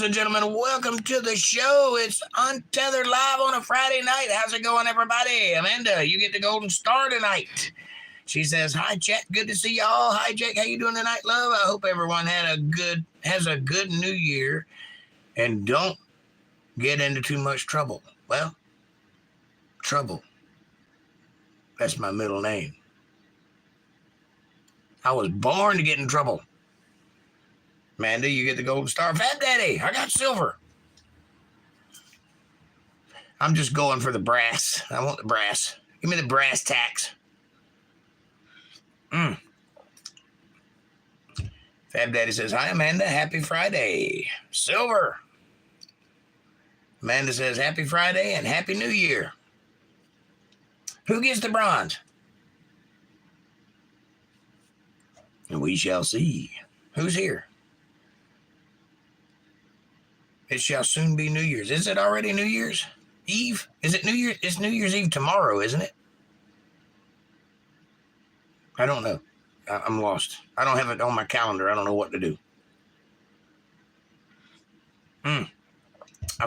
and gentlemen, welcome to the show. It's Untethered Live on a Friday night. How's it going, everybody? Amanda, you get the golden star tonight. She says, "Hi, chat. Good to see y'all. Hi, Jake. How you doing tonight, love? I hope everyone has a good New Year, and don't get into too much trouble." Well, trouble. That's my middle name. I was born to get in trouble. Amanda, you get the golden star. Fat Daddy, I got silver. I'm just going for the brass. I want the brass. Give me the brass tacks. Fab Daddy says, "Hi, Amanda. Happy Friday." Silver. Amanda says, "Happy Friday and Happy New Year." Who gets the bronze? And we shall see. Who's here? It shall soon be New Year's. Is it already New Year's Eve? Is it New Year's? It's New Year's Eve tomorrow, isn't it? I don't know. I'm lost. I don't have it on my calendar. I don't know what to do. I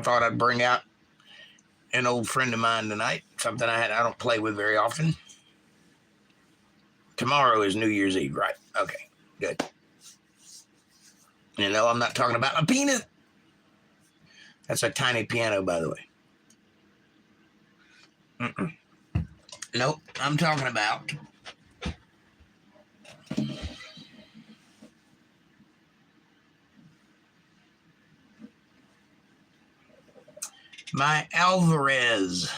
thought I'd bring out an old friend of mine tonight. Something I don't play with very often. Tomorrow is New Year's Eve, right? Okay, good. You know, I'm not talking about my penis. That's a tiny piano, by the way. Nope, I'm talking about my Alvarez.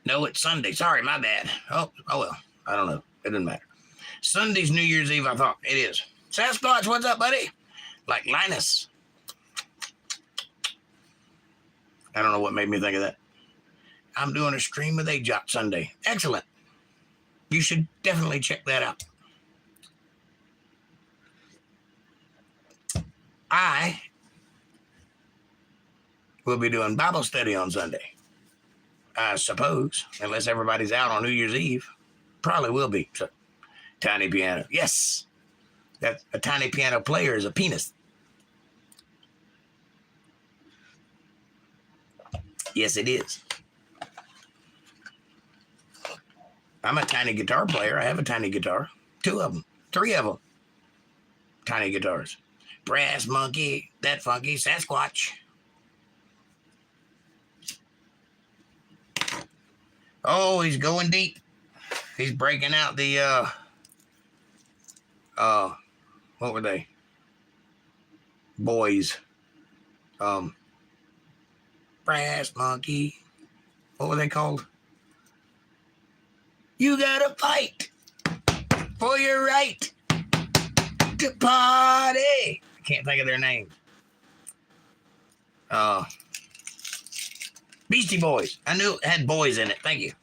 No, it's Sunday. Sorry, my bad. Oh well. I don't know. It doesn't matter. Sunday's New Year's Eve, I thought. It is. Sasquatch, what's up, buddy? Like Linus. I don't know what made me think of that. I'm doing a stream with AJOT Sunday. Excellent. You should definitely check that out. I will be doing Bible study on Sunday. I suppose, unless everybody's out on New Year's Eve. Probably will be. So, tiny piano. Yes. That a tiny piano player is a penis. Yes, it is. I'm a tiny guitar player. I have a tiny guitar. 2 of them. 3 of them. Tiny guitars. Brass monkey. That funky. Sasquatch. Oh, he's going deep. He's breaking out the, what were they? Boys. Brass monkey. What were they called? You gotta fight for your right to party. I can't think of their name. Beastie Boys. I knew it had boys in it. Thank you.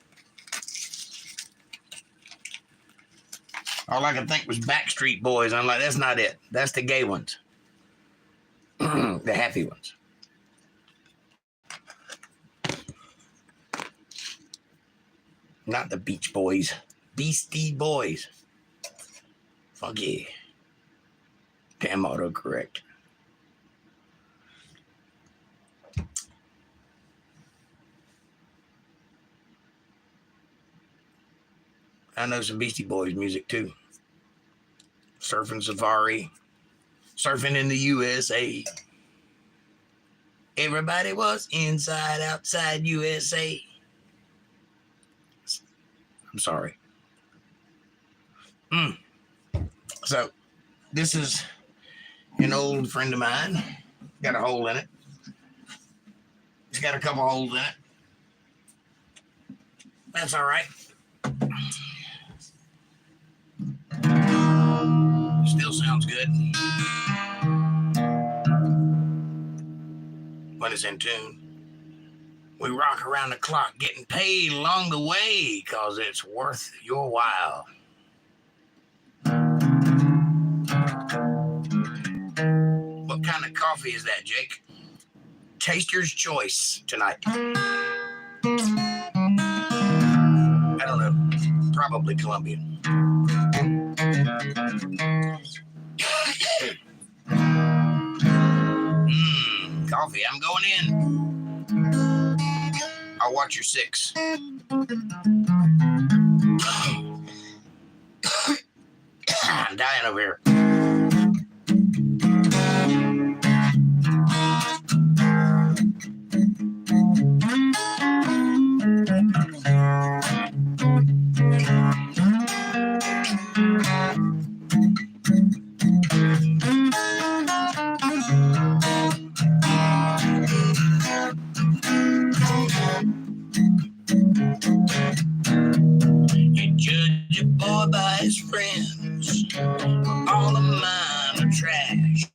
All I could think was Backstreet Boys. I'm like, that's not it. That's the gay ones. The happy ones. Not the Beach Boys. Beastie Boys. Funky. Damn autocorrect. I know some Beastie Boys music too. Surfing Safari. Surfing in the USA. Everybody was inside, outside USA. I'm sorry. So, this is an old friend of mine. Got a hole in it. It's got a couple holes in it. That's all right. Still sounds good when it's in tune. We rock around the clock, getting paid along the way, because it's worth your while. What kind of coffee is that, Jake? Taster's Choice tonight. I don't know. probably Colombian. Coffee. I'm going in. I'll watch your 6. I'm dying over here. You judge a boy by his friends. All of mine are trash.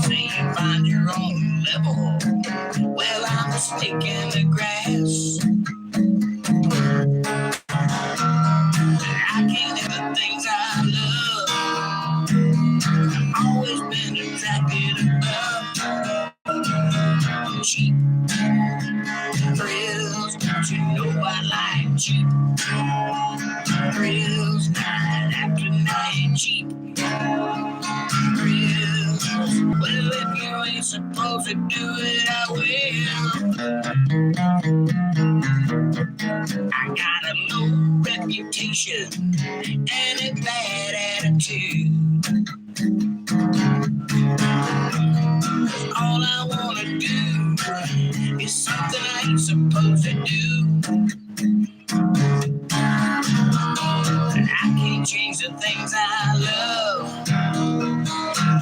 Say you find your own level. Well, I'm a stick in the grass. I can't do the things I love. I've always been attracted above. Cheap thrills, don't you know I like cheap thrills, night after night. Cheap thrills. Well, if you ain't supposed to do it, I will. I got a low reputation and a bad attitude. All I wanna do is something I ain't supposed to do. I can't change the things I love.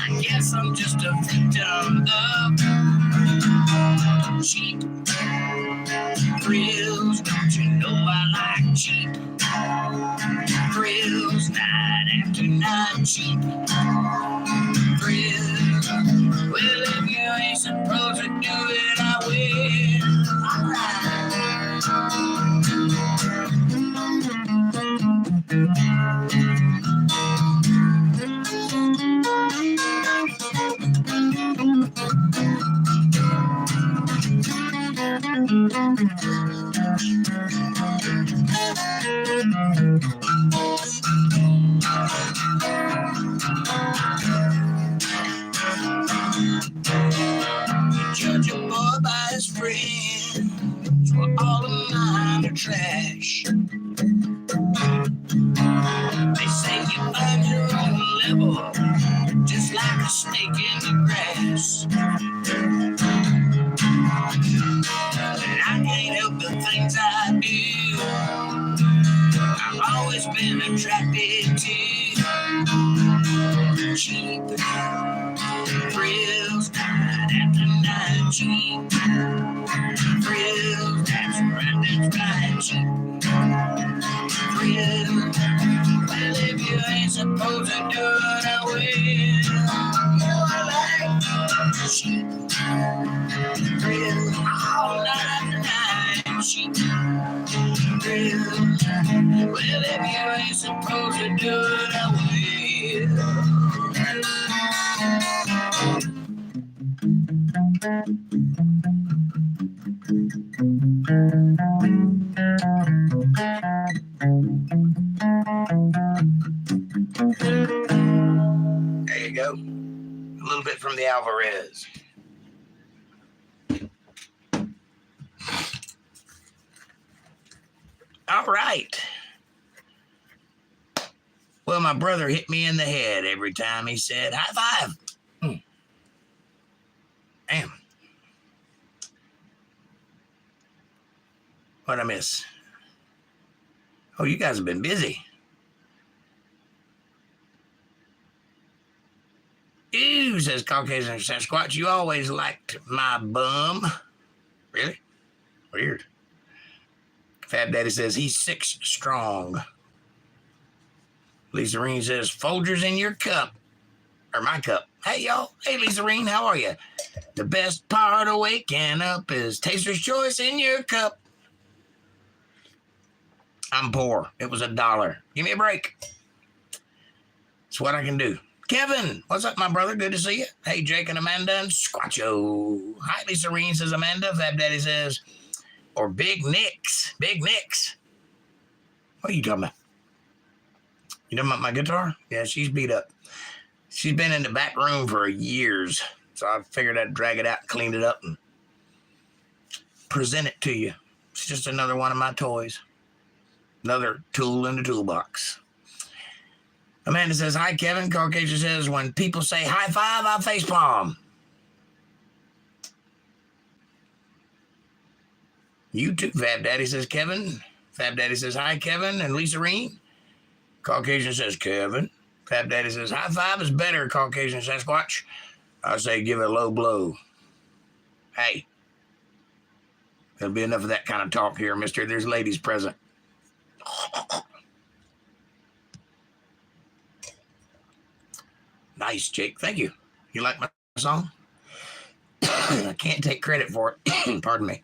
I guess I'm just a victim of cheap thrills. Don't you know I like cheap thrills, night after night. Cheap thrills. Well, if you ain't supposed to do it, I will. Alright. Judge a boy by his friends, well, all of mine are trash. They say you find your own level, just like a snake in the grass. I can't help the things I do. I've always been attracted to cheap thrills, night after night. Cheap thrills, that's right, cheap thrills. Well, if you ain't supposed to do it, I will. I like cheap thrills, all night and night. Cheap thrills. Well, if you ain't supposed to do it, I will. There you go. A little bit from the Alvarez. All right. Well, my brother hit me in the head every time he said, high five. Damn. What'd I miss? Oh, you guys have been busy. Ew, says Caucasian Sasquatch, you always liked my bum. Really? Weird. Fab Daddy says he's 6 strong. Lisa Reen says, Folgers in your cup. Or my cup. Hey, y'all. Hey, Lisa Reen, how are you? The best part of waking up is Taster's Choice in your cup. I'm poor. It was $1. Give me a break. It's what I can do. Kevin, what's up, my brother? Good to see you. Hey, Jake and Amanda and Squatcho. Hi, Lisa Reen, says Amanda. Fab Daddy says, or Big Nicks. Big Nicks. What are you talking about? You talking about my guitar? Yeah, she's beat up. She's been in the back room for years. So I figured I'd drag it out and clean it up and present it to you. It's just another one of my toys. Another tool in the toolbox. Amanda says, hi, Kevin. Caucasian says, when people say high five, I face palm. You too, Fab Daddy says, Kevin. Fab Daddy says, hi, Kevin and Lisa Reen. Caucasian says, Kevin. Fab Daddy says, high five is better, Caucasian Sasquatch. I say, give it a low blow. Hey, there'll be enough of that kind of talk here, mister. There's ladies present. Nice, Jake. Thank you. You like my song? I can't take credit for it. Pardon me.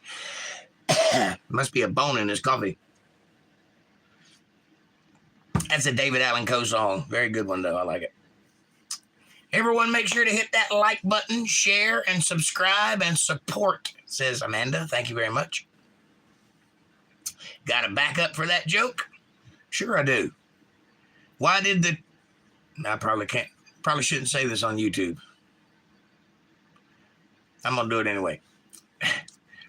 Must be a bone in this coffee. That's a David Allen Coe song. Very good one, though. I like it. Everyone make sure to hit that like button, share, and subscribe and support, says Amanda. Thank you very much. Got a backup for that joke? Sure I do. Why did the... I probably can't. Probably shouldn't say this on YouTube. I'm going to do it anyway.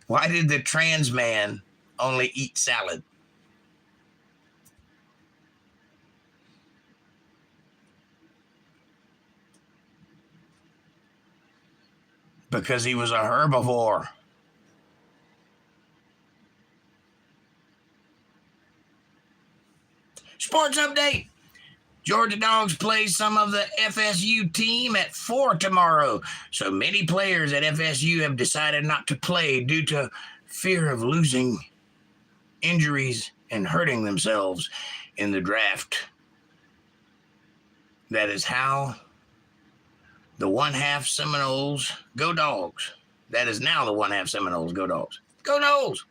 Why did the trans man only eat salad? Because he was a herbivore. Sports update. Georgia Dogs play some of the FSU team at 4 tomorrow. So many players at FSU have decided not to play due to fear of losing, injuries, and hurting themselves in the draft. That is how the one-half Seminoles go Dogs. That is now the one-half Seminoles go Dogs. Go Noles,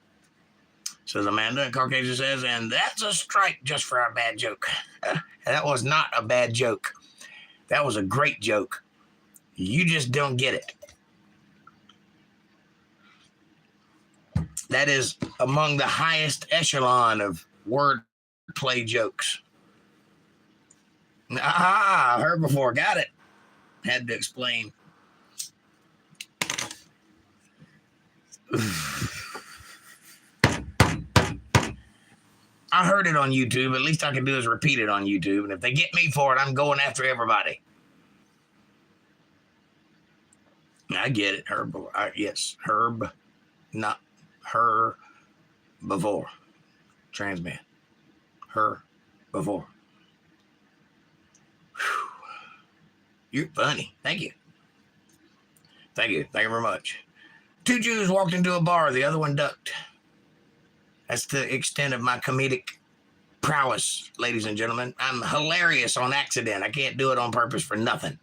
says Amanda. And Caucasian says, and that's a strike just for our bad joke. That was not a bad joke. That was a great joke. You just don't get it. That is among the highest echelon of wordplay jokes. Ah, heard before. Got it. Had to explain. I heard it on YouTube. At least I can do is repeat it on YouTube. And if they get me for it, I'm going after everybody. I get it. Herb. Yes. Herb. Not her before. Trans man. Her before. Whew. You're funny. Thank you. Thank you. Thank you very much. Two Jews walked into a bar. The other one ducked. That's the extent of my comedic prowess, ladies and gentlemen. I'm hilarious on accident. I can't do it on purpose for nothing.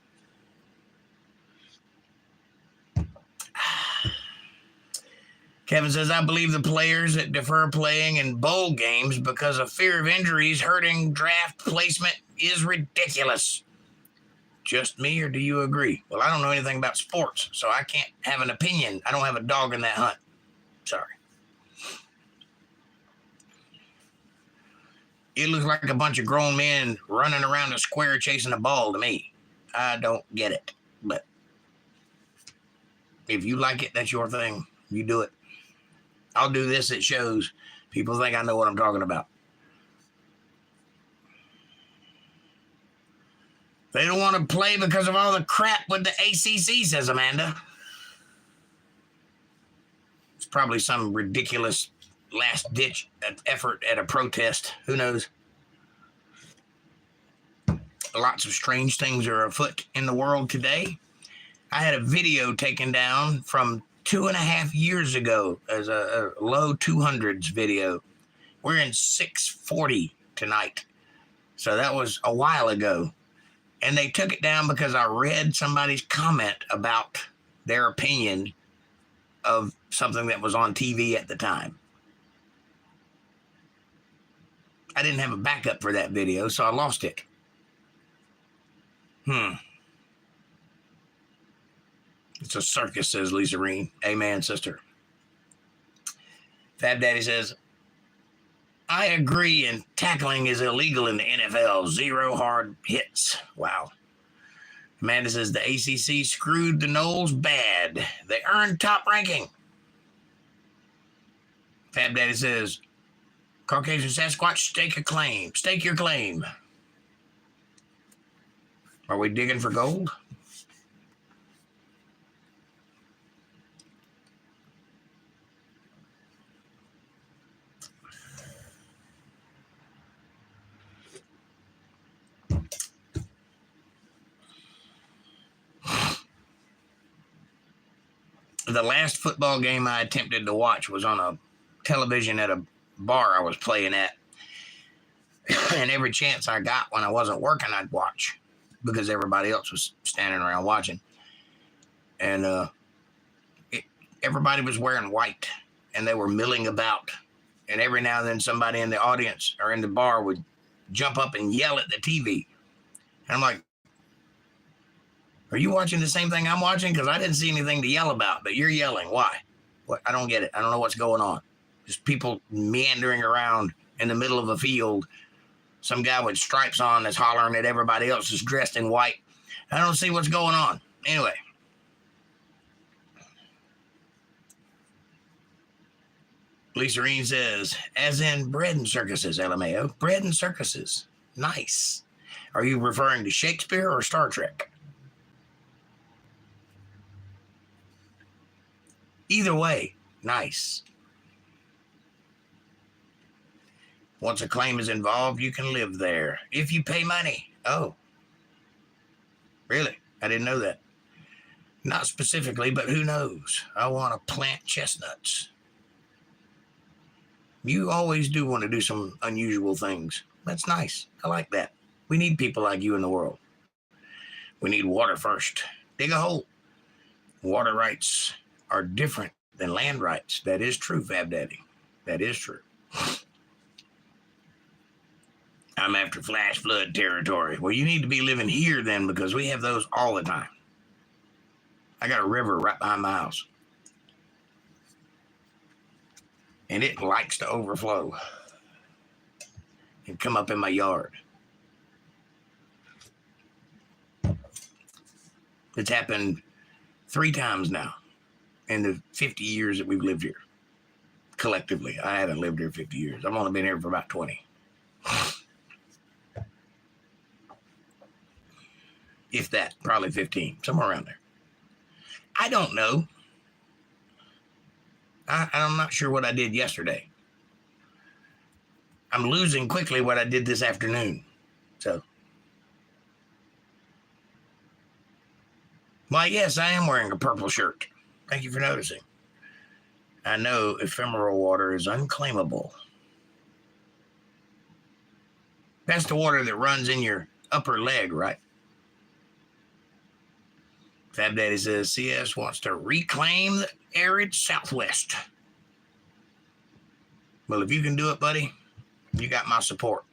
Kevin says, I believe the players that defer playing in bowl games because of fear of injuries hurting draft placement is ridiculous. Just me, or do you agree? Well, I don't know anything about sports, so I can't have an opinion. I don't have a dog in that hunt. Sorry. It looks like a bunch of grown men running around a square chasing a ball to me. I don't get it. But if you like it, that's your thing. You do it. I'll do this at shows. People think I know what I'm talking about. They don't want to play because of all the crap with the ACC, says Amanda. It's probably some ridiculous last-ditch effort at a protest. Who knows? Lots of strange things are afoot in the world today. I had a video taken down from 2.5 years ago as a low 200s video. We're in 640 tonight. So that was a while ago. And they took it down because I read somebody's comment about their opinion of something that was on TV at the time. I didn't have a backup for that video, so I lost it. It's a circus, says Lisa Reen. Amen, sister. Fab Daddy says, I agree, and tackling is illegal in the NFL. 0 hard hits. Wow. Amanda says the ACC screwed the Noles bad. They earned top ranking. Fab Daddy says, Caucasian Sasquatch, stake a claim. Stake your claim. Are we digging for gold? The last football game I attempted to watch was on a television at a bar I was playing at. And every chance I got when I wasn't working, I'd watch because everybody else was standing around watching. And everybody was wearing white and they were milling about. And every now and then somebody in the audience or in the bar would jump up and yell at the TV. And I'm like, are you watching the same thing I'm watching? Because I didn't see anything to yell about, but you're yelling. Why? What? I don't get it. I don't know what's going on. Just people meandering around in the middle of a field. Some guy with stripes on is hollering at everybody else is dressed in white. I don't see what's going on. Anyway. Lisa Reen says, as in bread and circuses, LMAO. Bread and circuses. Nice. Are you referring to Shakespeare or Star Trek? Either way, nice. Once a claim is involved, you can live there if you pay money. Oh, really? I didn't know that. Not specifically, but who knows? I want to plant chestnuts. You always do want to do some unusual things. That's nice. I like that. We need people like you in the world. We need water first. Dig a hole. Water rights are different than land rights. That is true, Fab Daddy. That is true. I'm after flash flood territory. Well, you need to be living here then because we have those all the time. I got a river right behind my house. And it likes to overflow and come up in my yard. It's happened 3 times now in the 50 years that we've lived here. Collectively. I haven't lived here 50 years. I've only been here for about 20. If that, probably 15, somewhere around there. I don't know. I'm not sure what I did yesterday. I'm losing quickly what I did this afternoon. So. Why, yes, I am wearing a purple shirt. Thank you for noticing. I know ephemeral water is unclaimable. That's the water that runs in your upper leg, right? Fab Daddy says CS wants to reclaim the arid Southwest. Well, if you can do it, buddy, you got my support.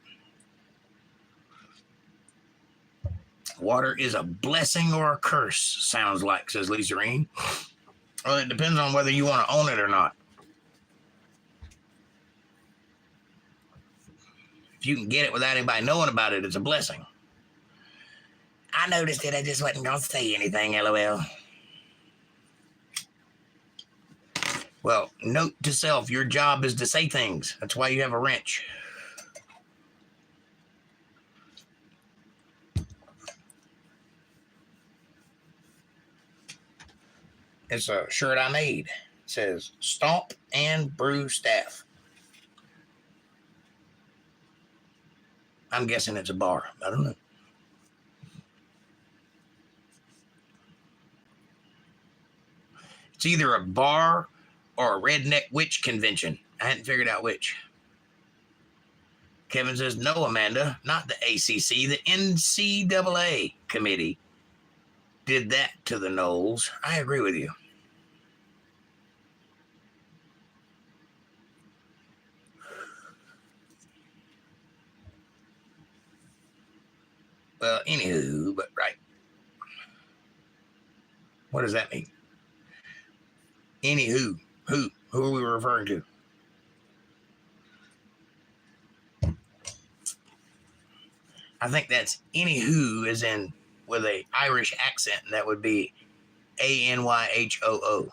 Water is a blessing or a curse, sounds like, says Lisa Reen. Well, it depends on whether you want to own it or not. If you can get it without anybody knowing about it, it's a blessing. I noticed it. I just wasn't going to say anything, LOL. Well, note to self, your job is to say things. That's why you have a wrench. It's a shirt I made. It says, Stomp and Brew Staff. I'm guessing it's a bar. I don't know. It's either a bar or a redneck witch convention. I hadn't figured out which. Kevin says, no, Amanda, not the ACC. The NCAA committee did that to the Noles. I agree with you. Well, anywho, but right. What does that mean? Anywho, who are we referring to? I think that's anywho is in with a Irish accent. That would be Anyhoo.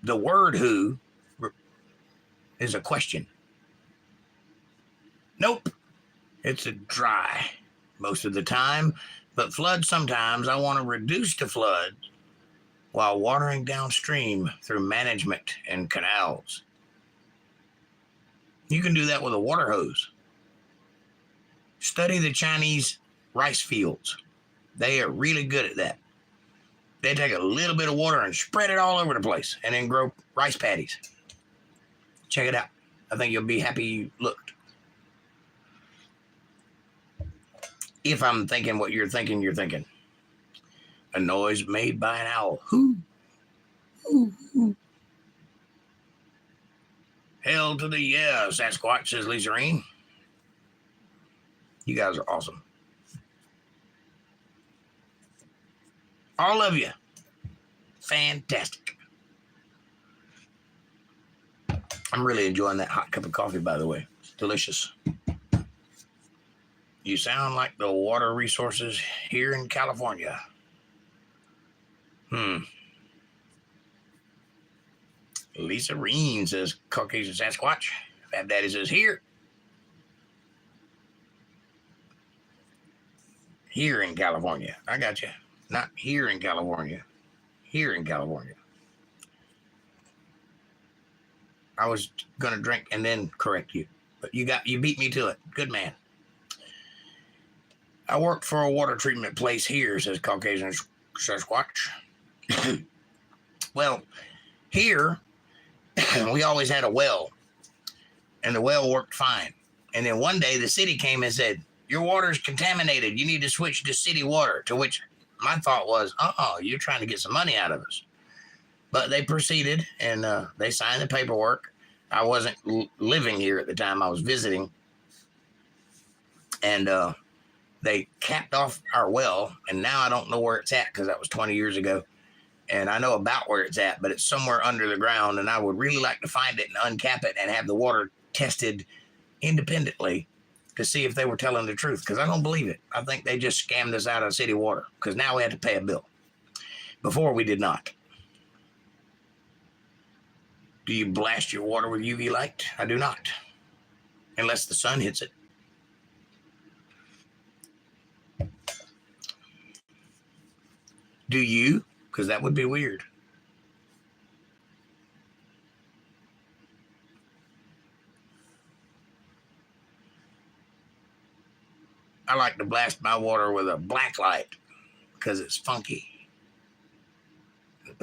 The word who is a question. Nope. It's a dry most of the time, but flood sometimes. I want to reduce the flood while watering downstream through management and canals. You can do that with a water hose. Study the Chinese rice fields. They are really good at that. They take a little bit of water and spread it all over the place and then grow rice paddies. Check it out. I think you'll be happy you looked. If I'm thinking what you're thinking, you're thinking. A noise made by an owl. Hoo. Hoo, hoo. Hell to the yeah, Sasquatch, says Lisa Reen. You guys are awesome. All of you. Fantastic. I'm really enjoying that hot cup of coffee, by the way. It's delicious. You sound like the water resources here in California. Lisa Reen says Caucasian Sasquatch. Fab Daddy says here. Here in California. I got you. Not here in California. Here in California. I was gonna drink and then correct you, but you beat me to it. Good man. I worked for a water treatment place here, says Caucasian Sasquatch. Well, here we always had a well, and the well worked fine. And then one day the city came and said, your water's contaminated. You need to switch to city water, to which my thought was, you're trying to get some money out of us. But they proceeded, and they signed the paperwork. I wasn't living here at the time. I was visiting. And they capped off our well, and now I don't know where it's at because that was 20 years ago. And I know about where it's at, but it's somewhere under the ground, and I would really like to find it and uncap it and have the water tested independently to see if they were telling the truth, because I don't believe it. I think they just scammed us out of city water, because now we have to pay a bill. Before we did not. Do you blast your water with UV light? I do not, unless the sun hits it. Do you? Because that would be weird. I like to blast my water with a black light because it's funky.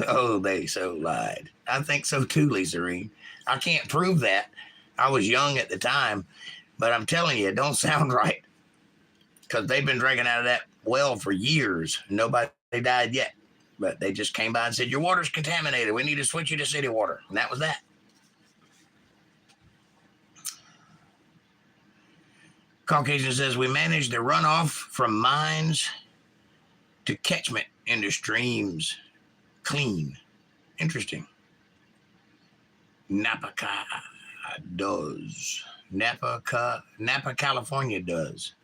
Oh, they so lied. I think so too, Lisa Reen. I can't prove that. I was young at the time, but I'm telling you, it don't sound right. Because they've been drinking out of that well for years. Nobody died yet. But they just came by and said, your water's contaminated. We need to switch you to city water. And that was that. Caucasian says, we managed the runoff from mines to catchment into streams. Clean. Interesting. Napa does. Napa, California does.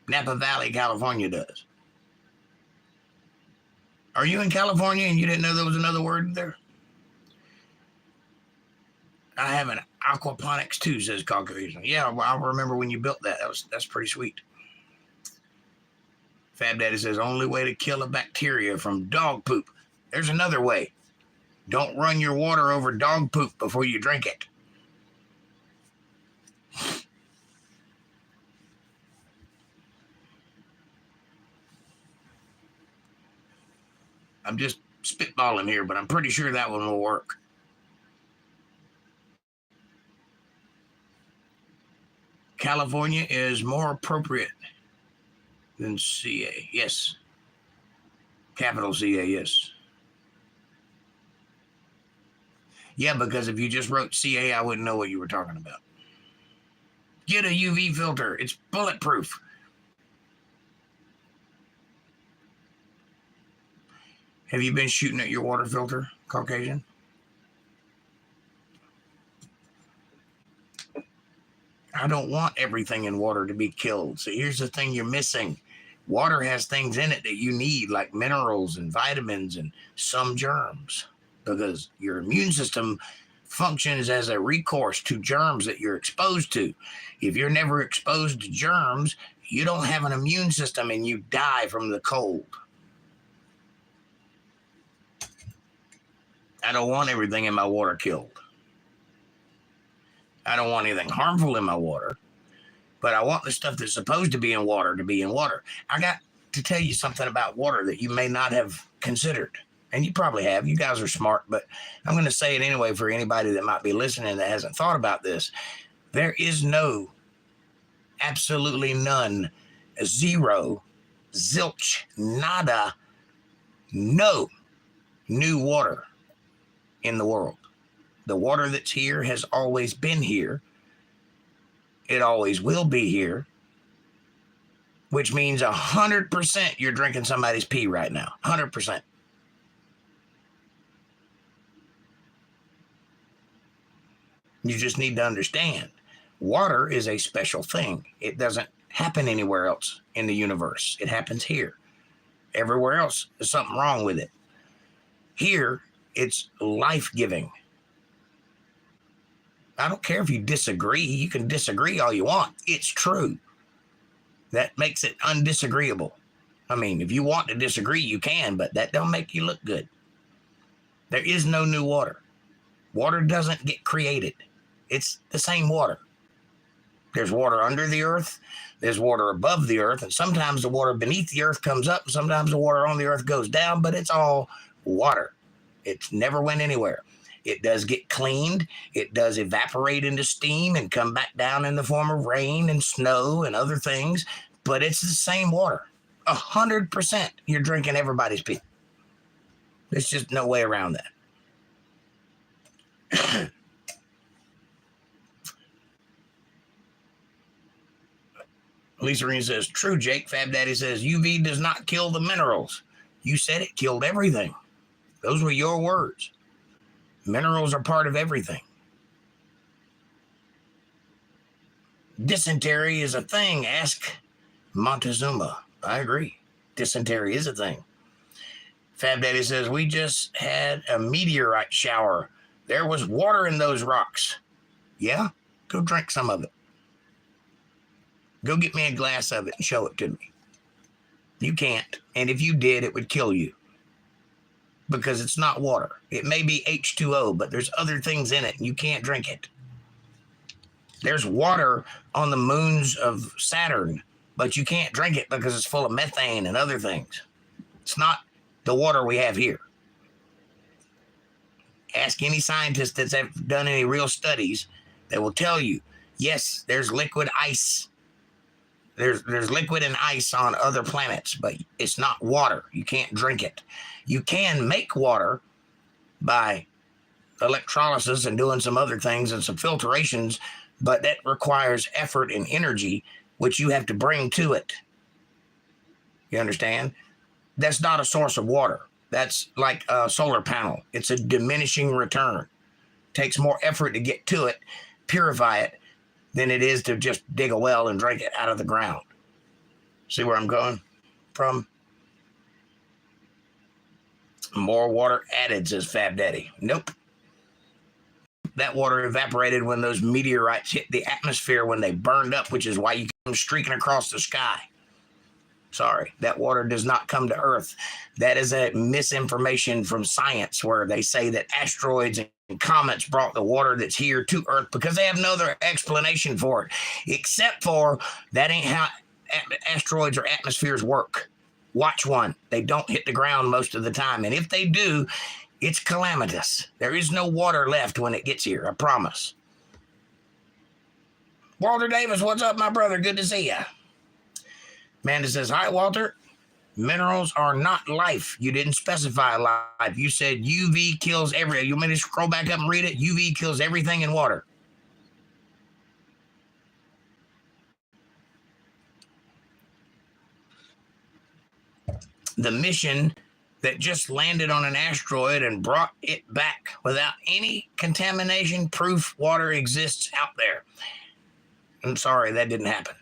Napa Valley, California does. Are you in California and you didn't know there was another word there? I have an aquaponics too, says Caucasian. Yeah, well, I remember when you built that. That's pretty sweet. Fab Daddy says, only way to kill a bacteria from dog poop. There's another way. Don't run your water over dog poop before you drink it. I'm just spitballing here, but I'm pretty sure that one will work. California is more appropriate than CA. Yes. Capital CA, yes. Yeah, because if you just wrote CA, I wouldn't know what you were talking about. Get a UV filter. It's bulletproof. Have you been shooting at your water filter, Caucasian? I don't want everything in water to be killed. So here's the thing you're missing. Water has things in it that you need, like minerals and vitamins and some germs, because your immune system functions as a recourse to germs that you're exposed to. If you're never exposed to germs, you don't have an immune system and you die from the cold. I don't want everything in my water killed. I don't want anything harmful in my water, but I want the stuff that's supposed to be in water to be in water. I got to tell you something about water that you may not have considered, and you probably have. You guys are smart, but I'm going to say it anyway for anybody that might be listening that hasn't thought about this. There is no, absolutely none, zero, zilch, nada, no new water in the world. The water that's here has always been here. It always will be here, which means 100% you're drinking somebody's pee right now. 100%. You just need to understand, water is a special thing. It doesn't happen anywhere else in the universe. It happens here. Everywhere else, there's something wrong with it. Here, it's life-giving. I don't care if you disagree. You can disagree all you want. It's true. That makes it undisagreeable. I mean, if you want to disagree, you can, but that don't make you look good. There is no new water. Water doesn't get created. It's the same water. There's water under the earth. There's water above the earth. And sometimes the water beneath the earth comes up. And sometimes the water on the earth goes down, but it's all water. It's never went anywhere. It does get cleaned. It does evaporate into steam and come back down in the form of rain and snow and other things, but it's the same water. 100% you're drinking everybody's pee. There's just no way around that. Lisa Reen says, true, Jake. Fab Daddy says, UV does not kill the minerals. You said it killed everything. Those were your words. Minerals are part of everything. Dysentery is a thing. Ask Montezuma. I agree. Dysentery is a thing. Fab Daddy says, we just had a meteorite shower. There was water in those rocks. Yeah? Go drink some of it. Go get me a glass of it and show it to me. You can't. And if you did, it would kill you. Because it's not water. It may be H2O, but there's other things in it, and you can't drink it. There's water on the moons of Saturn, but you can't drink it because it's full of methane and other things. It's not the water we have here. Ask any scientist that's ever done any real studies that will tell you, yes, there's liquid ice. There's liquid and ice on other planets, but it's not water. You can't drink it. You can make water by electrolysis and doing some other things and some filtrations, but that requires effort and energy, which you have to bring to it. You understand? That's not a source of water. That's like a solar panel. It's a diminishing return. It takes more effort to get to it, purify it, than it is to just dig a well and drink it out of the ground. See where I'm going from? More water added, says Fab Daddy. Nope. That water evaporated when those meteorites hit the atmosphere when they burned up, which is why you come streaking across the sky. Sorry, that water does not come to Earth. That is a misinformation from science where they say that asteroids and comets brought the water that's here to Earth because they have no other explanation for it, except for that ain't how asteroids or atmospheres work. Watch one. They don't hit the ground most of the time. And if they do, it's calamitous. There is no water left when it gets here, I promise. Walter Davis, what's up, my brother? Good to see you. Amanda says, hi, Walter. Minerals are not life. You didn't specify life. You said UV kills everything. You want me to scroll back up and read it? UV kills everything in water. The mission that just landed on an asteroid and brought it back without any contamination, proof water exists out there. I'm sorry, that didn't happen.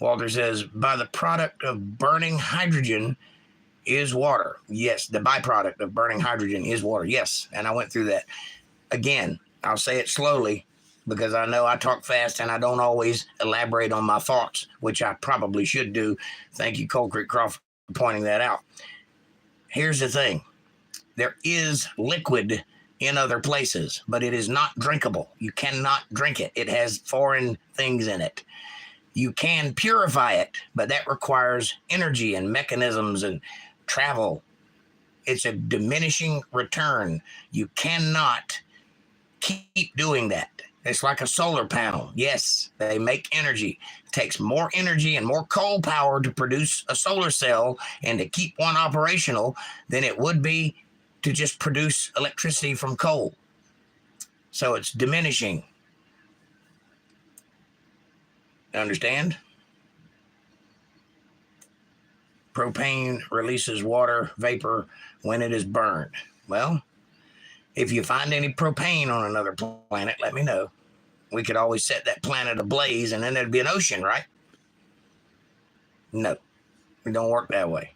Walter says, by the product of burning hydrogen is water. Yes, the byproduct of burning hydrogen is water. Yes, and I went through that. Again, I'll say it slowly because I know I talk fast and I don't always elaborate on my thoughts, which I probably should do. Thank you, Cold Creek Crawford, for pointing that out. Here's the thing. There is liquid in other places, but it is not drinkable. You cannot drink it. It has foreign things in it. You can purify it, but that requires energy and mechanisms and travel. It's a diminishing return. You cannot keep doing that. It's like a solar panel. Yes, they make energy. It takes more energy and more coal power to produce a solar cell and to keep one operational than it would be to just produce electricity from coal. So it's diminishing. Understand? Propane releases water vapor when it is burned. Well, if you find any propane on another planet, let me know. We could always set that planet ablaze and then there'd be an ocean, right? No, it don't work that way.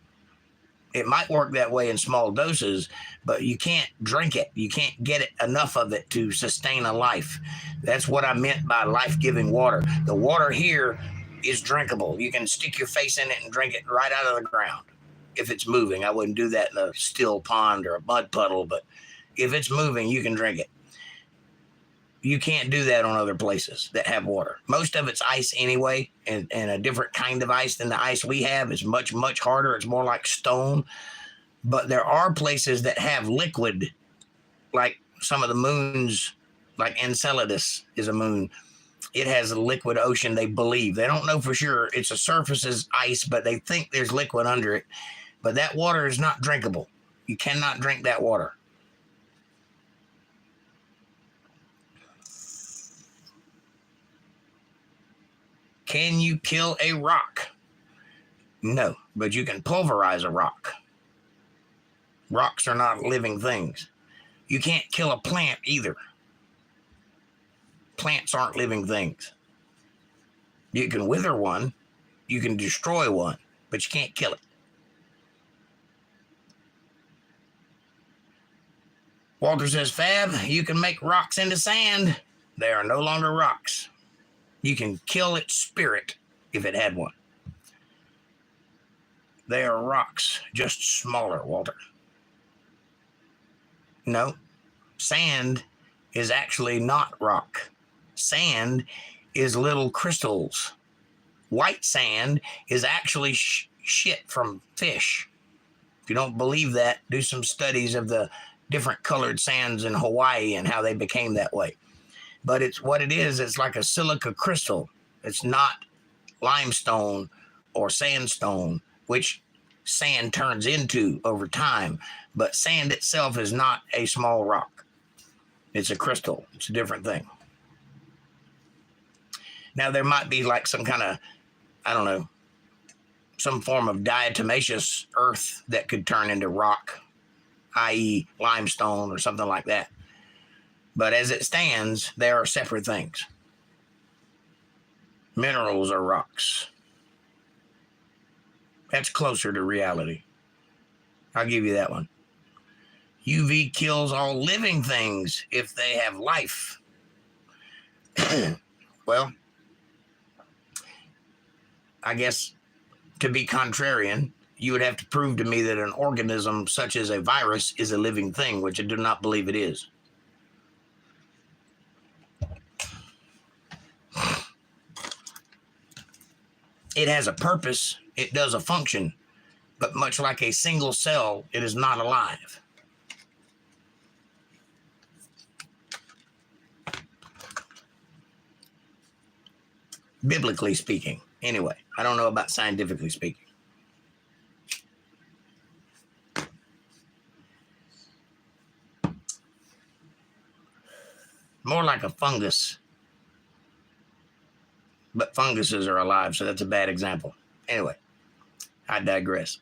It might work that way in small doses, but you can't drink it. You can't get enough of it to sustain a life. That's what I meant by life-giving water. The water here is drinkable. You can stick your face in it and drink it right out of the ground. If it's moving, I wouldn't do that in a still pond or a mud puddle, but if it's moving, you can drink it. You can't do that on other places that have water. Most of it's ice anyway, and a different kind of ice than the ice we have. It's much, much harder. It's more like stone. But there are places that have liquid, like some of the moons, like Enceladus is a moon. It has a liquid ocean, they believe. They don't know for sure. It's a surface is ice, but they think there's liquid under it. But that water is not drinkable. You cannot drink that water. Can you kill a rock? No, but you can pulverize a rock. Rocks are not living things. You can't kill a plant either. Plants aren't living things. You can wither one, you can destroy one, but you can't kill it. Walter says, Fab, you can make rocks into sand. They are no longer rocks. You can kill its spirit if it had one. They are rocks, just smaller, Walter. No, sand is actually not rock. Sand is little crystals. White sand is actually shit from fish. If you don't believe that, do some studies of the different colored sands in Hawaii and how they became that way. But it's what it is. It's like a silica crystal. It's not limestone or sandstone, which sand turns into over time. But sand itself is not a small rock. It's a crystal. It's a different thing. Now, there might be like some kind of, I don't know, some form of diatomaceous earth that could turn into rock, i.e. limestone or something like that. But as it stands, they are separate things. Minerals are rocks. That's closer to reality. I'll give you that one. UV kills all living things if they have life. Well, I guess to be contrarian, you would have to prove to me that an organism such as a virus is a living thing, which I do not believe it is. It has a purpose, it does a function, but much like a single cell, it is not alive. Biblically speaking, anyway. I don't know about scientifically speaking. More like a fungus. But funguses are alive, so that's a bad example. Anyway, I digress.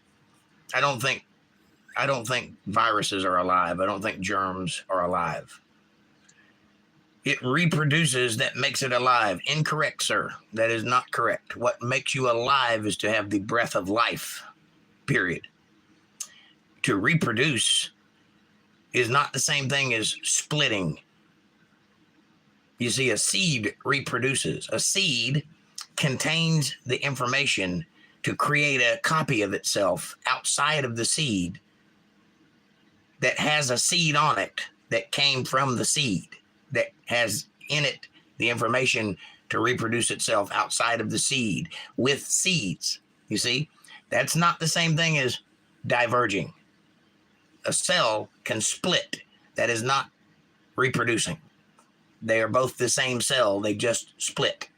I don't think I don't think viruses are alive. I don't think germs are alive. It reproduces, that makes it alive. Incorrect, sir. That is not correct. What makes you alive is to have the breath of life, period. To reproduce is not the same thing as splitting. You see, a seed reproduces. A seed contains the information to create a copy of itself outside of the seed that has a seed on it that came from the seed, that has in it the information to reproduce itself outside of the seed with seeds. You see, that's not the same thing as diverging. A cell can split. That is not reproducing. They are both the same cell. They just split.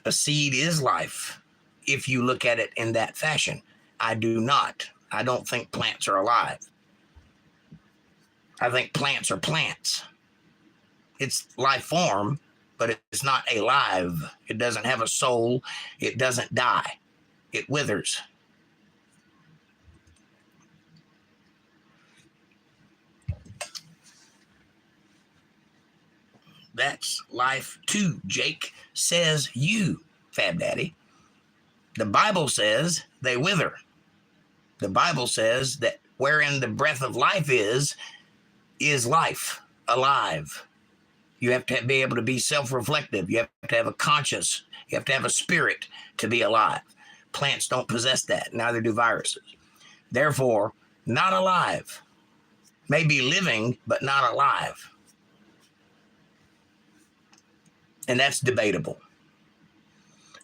A seed is life if you look at it in that fashion. I do not. I don't think plants are alive. I think plants are plants. It's life form, but it's not alive. It doesn't have a soul. It doesn't die. It withers. That's life too, Jake, says you, Fab Daddy. The Bible says they wither. The Bible says that wherein the breath of life is life, alive. You have to be able to be self-reflective. You have to have a conscience. You have to have a spirit to be alive. Plants don't possess that. Neither do viruses. Therefore, not alive. Maybe living, but not alive. And that's debatable.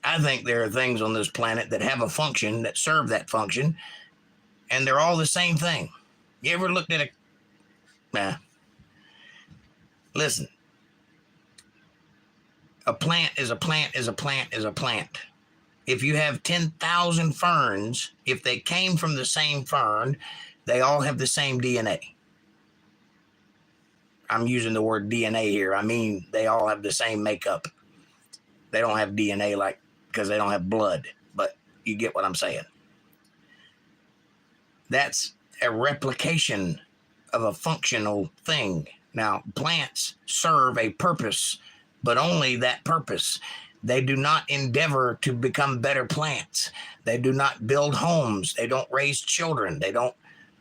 I think there are things on this planet that have a function, that serve that function, and they're all the same thing. You ever looked at listen. A plant is a plant is a plant is a plant. If you have 10,000 ferns, if they came from the same fern, they all have the same DNA. I'm using the word DNA here. I mean, they all have the same makeup. They don't have DNA because they don't have blood, but you get what I'm saying. That's a replication of a functional thing. Now, plants serve a purpose, but only that purpose. They do not endeavor to become better plants. They do not build homes. They don't raise children. They don't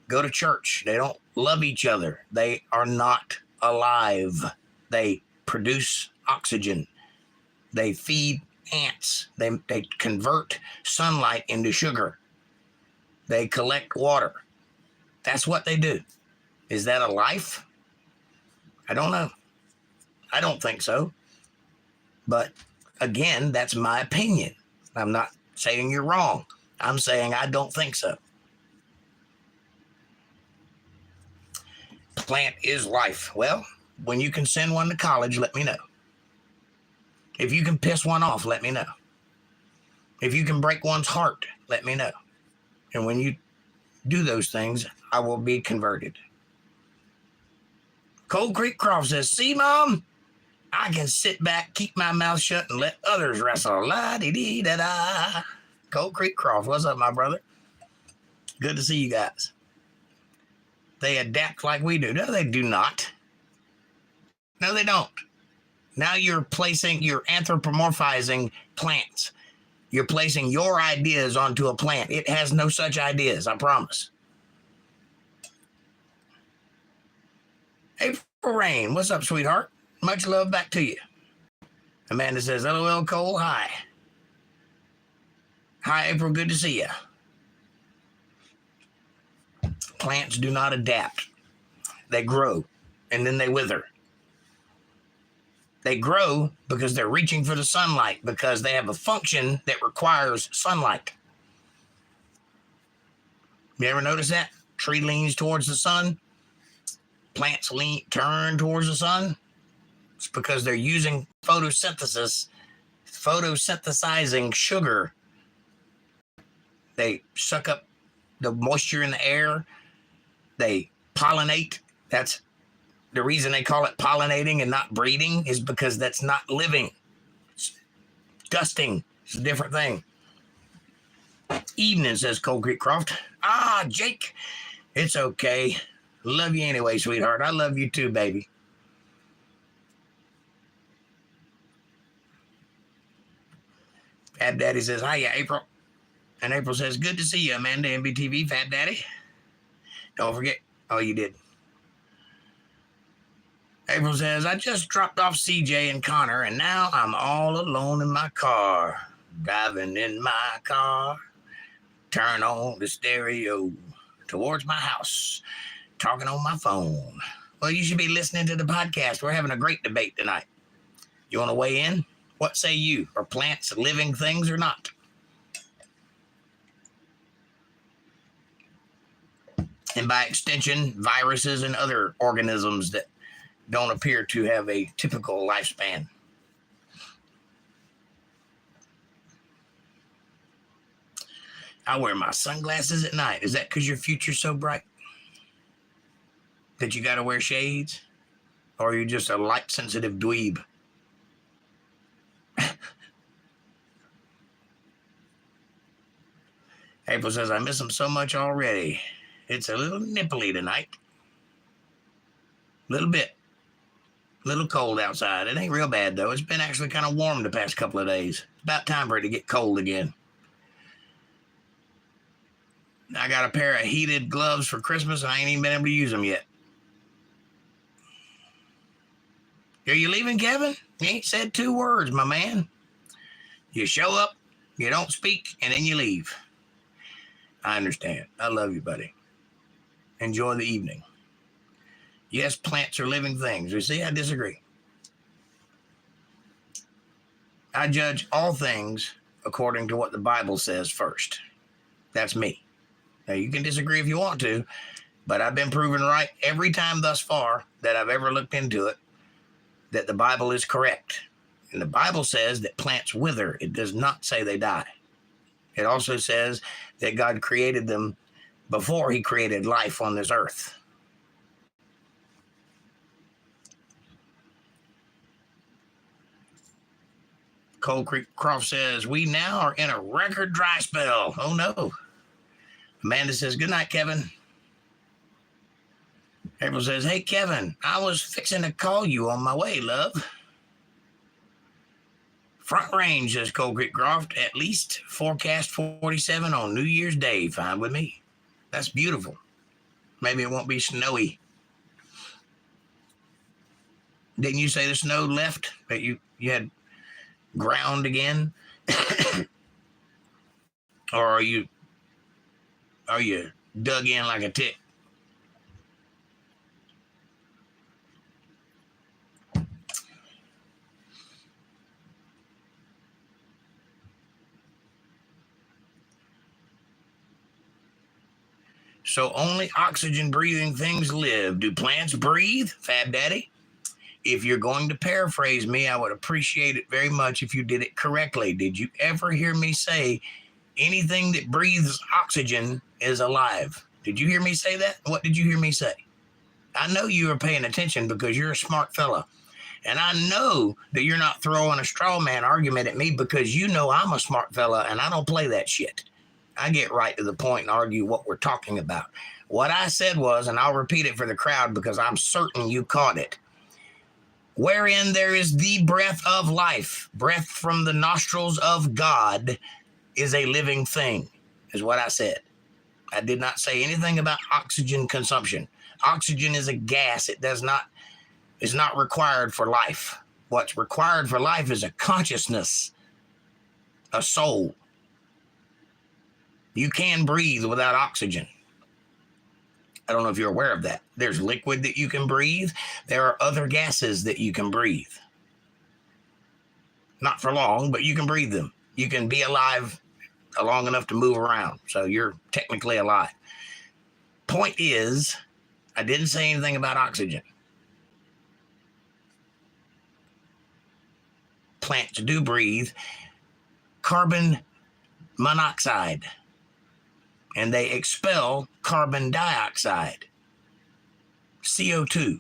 go to church. They don't love each other. They are not alive. They produce oxygen. They feed ants. They convert sunlight into sugar. They collect water. That's what they do. Is that a life? I don't know. I don't think so. But again, that's my opinion. I'm not saying you're wrong. I'm saying I don't think so. Plant is life. Well, when you can send one to college, let me know. If you can piss one off, let me know. If you can break one's heart, let me know. And when you do those things, I will be converted. Cold Creek Croft says, see, Mom, I can sit back, keep my mouth shut, and let others wrestle. La-dee-dee-da-da. Cold Creek Croft, what's up, my brother? Good to see you guys. They adapt like we do. No, they do not. No, they don't. Now you're anthropomorphizing plants. You're placing your ideas onto a plant. It has no such ideas, I promise. April Rain, what's up, sweetheart? Much love back to you. Amanda says, LOL, Cole, hi. Hi, April, good to see you. Plants do not adapt. They grow, and then they wither. They grow because they're reaching for the sunlight, because they have a function that requires sunlight. You ever notice that? Tree leans towards the sun. Plants turn towards the sun. It's because they're using photosynthesizing sugar. They suck up the moisture in the air. They pollinate. That's the reason they call it pollinating and not breeding, is because that's not living. It's dusting. It's a different thing. Evening, says Cold Creek Croft. Ah, Jake, it's okay. Love you anyway, sweetheart. I love you too, baby. Fat Daddy says, hiya, April. And April says, good to see you, Amanda, MBTV, Fat Daddy. Don't forget. Oh, you did. April says, I just dropped off CJ and Connor, and now I'm all alone in my car. Driving in my car. Turn on the stereo towards my house. Talking on my phone. Well, you should be listening to the podcast. We're having a great debate tonight. You want to weigh in? What say you? Are plants living things or not? And by extension, viruses and other organisms that don't appear to have a typical lifespan. I wear my sunglasses at night. Is that because your future's so bright that you got to wear shades? Or are you just a light-sensitive dweeb? April says, I miss him so much already. It's a little nipply tonight. Little bit. Little cold outside. It ain't real bad, though. It's been actually kind of warm the past couple of days. It's about time for it to get cold again. I got a pair of heated gloves for Christmas. I ain't even been able to use them yet. Are you leaving, Kevin? You ain't said 2 words, my man. You show up, you don't speak, and then you leave. I understand. I love you, buddy. Enjoy the evening. Yes, plants are living things. You see, I disagree. I judge all things according to what the Bible says first. That's me. Now, you can disagree if you want to, but I've been proven right every time thus far that I've ever looked into it, that the Bible is correct. And the Bible says that plants wither. It does not say they die. It also says that God created them before he created life on this earth. Cold Creek Croft says, we now are in a record dry spell. Oh, no. Amanda says, good night, Kevin. April says, hey, Kevin, I was fixing to call you on my way, love. Front range, says Cold Creek Croft, at least forecast 47 on New Year's Day. Fine with me. That's beautiful. Maybe it won't be snowy. Didn't you say the snow left? That you had ground again? Or are you dug in like a tick? So only oxygen-breathing things live. Do plants breathe, Fab Daddy? If you're going to paraphrase me, I would appreciate it very much if you did it correctly. Did you ever hear me say anything that breathes oxygen is alive? Did you hear me say that? What did you hear me say? I know you are paying attention because you're a smart fella. And I know that you're not throwing a straw man argument at me because you know I'm a smart fella and I don't play that shit. I get right to the point and argue what we're talking about. What I said was, and I'll repeat it for the crowd because I'm certain you caught it, wherein there is the breath of life, breath from the nostrils of God is a living thing, is what I said. I did not say anything about oxygen consumption. Oxygen is a gas. It's not required for life. What's required for life is a consciousness, a soul. You can breathe without oxygen. I don't know if you're aware of that. There's liquid that you can breathe. There are other gases that you can breathe. Not for long, but you can breathe them. You can be alive long enough to move around. So you're technically alive. Point is, I didn't say anything about oxygen. Plants do breathe carbon monoxide. And they expel carbon dioxide, CO2.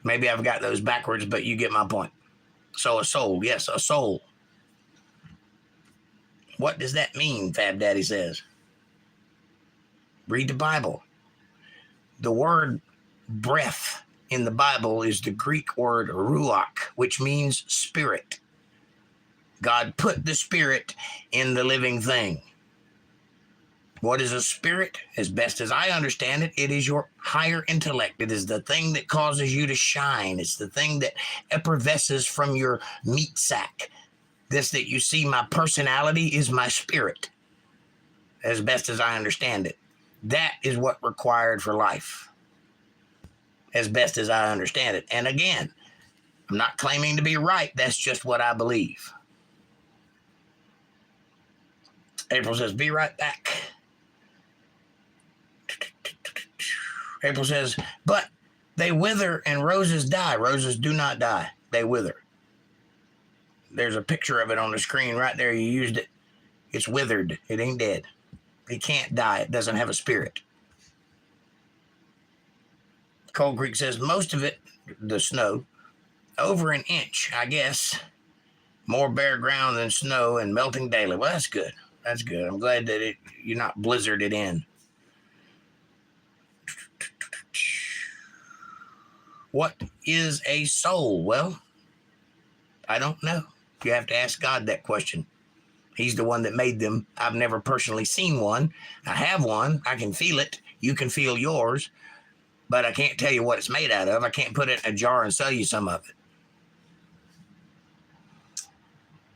Maybe I've got those backwards, but you get my point. So a soul, yes, a soul. What does that mean? Fab Daddy says. Read the Bible. The word breath in the Bible is the Greek word ruach, which means spirit. God put the spirit in the living thing. What is a spirit? As best as I understand it, it is your higher intellect. It is the thing that causes you to shine. It's the thing that effervesces from your meat sack. This that you see, my personality is my spirit, as best as I understand it. That is what required for life, as best as I understand it. And again, I'm not claiming to be right. That's just what I believe. April says, be right back. April says, but they wither and roses die. Roses do not die. They wither. There's a picture of it on the screen right there. You used it. It's withered. It ain't dead. It can't die. It doesn't have a spirit. Cold Creek says, most of it, the snow, over an inch, I guess. More bare ground than snow and melting daily. Well, that's good. That's good. I'm glad that you're not blizzarded in. What is a soul? Well, I don't know. You have to ask God that question. He's the one that made them. I've never personally seen one. I have one. I can feel it. You can feel yours. But I can't tell you what it's made out of. I can't put it in a jar and sell you some of it.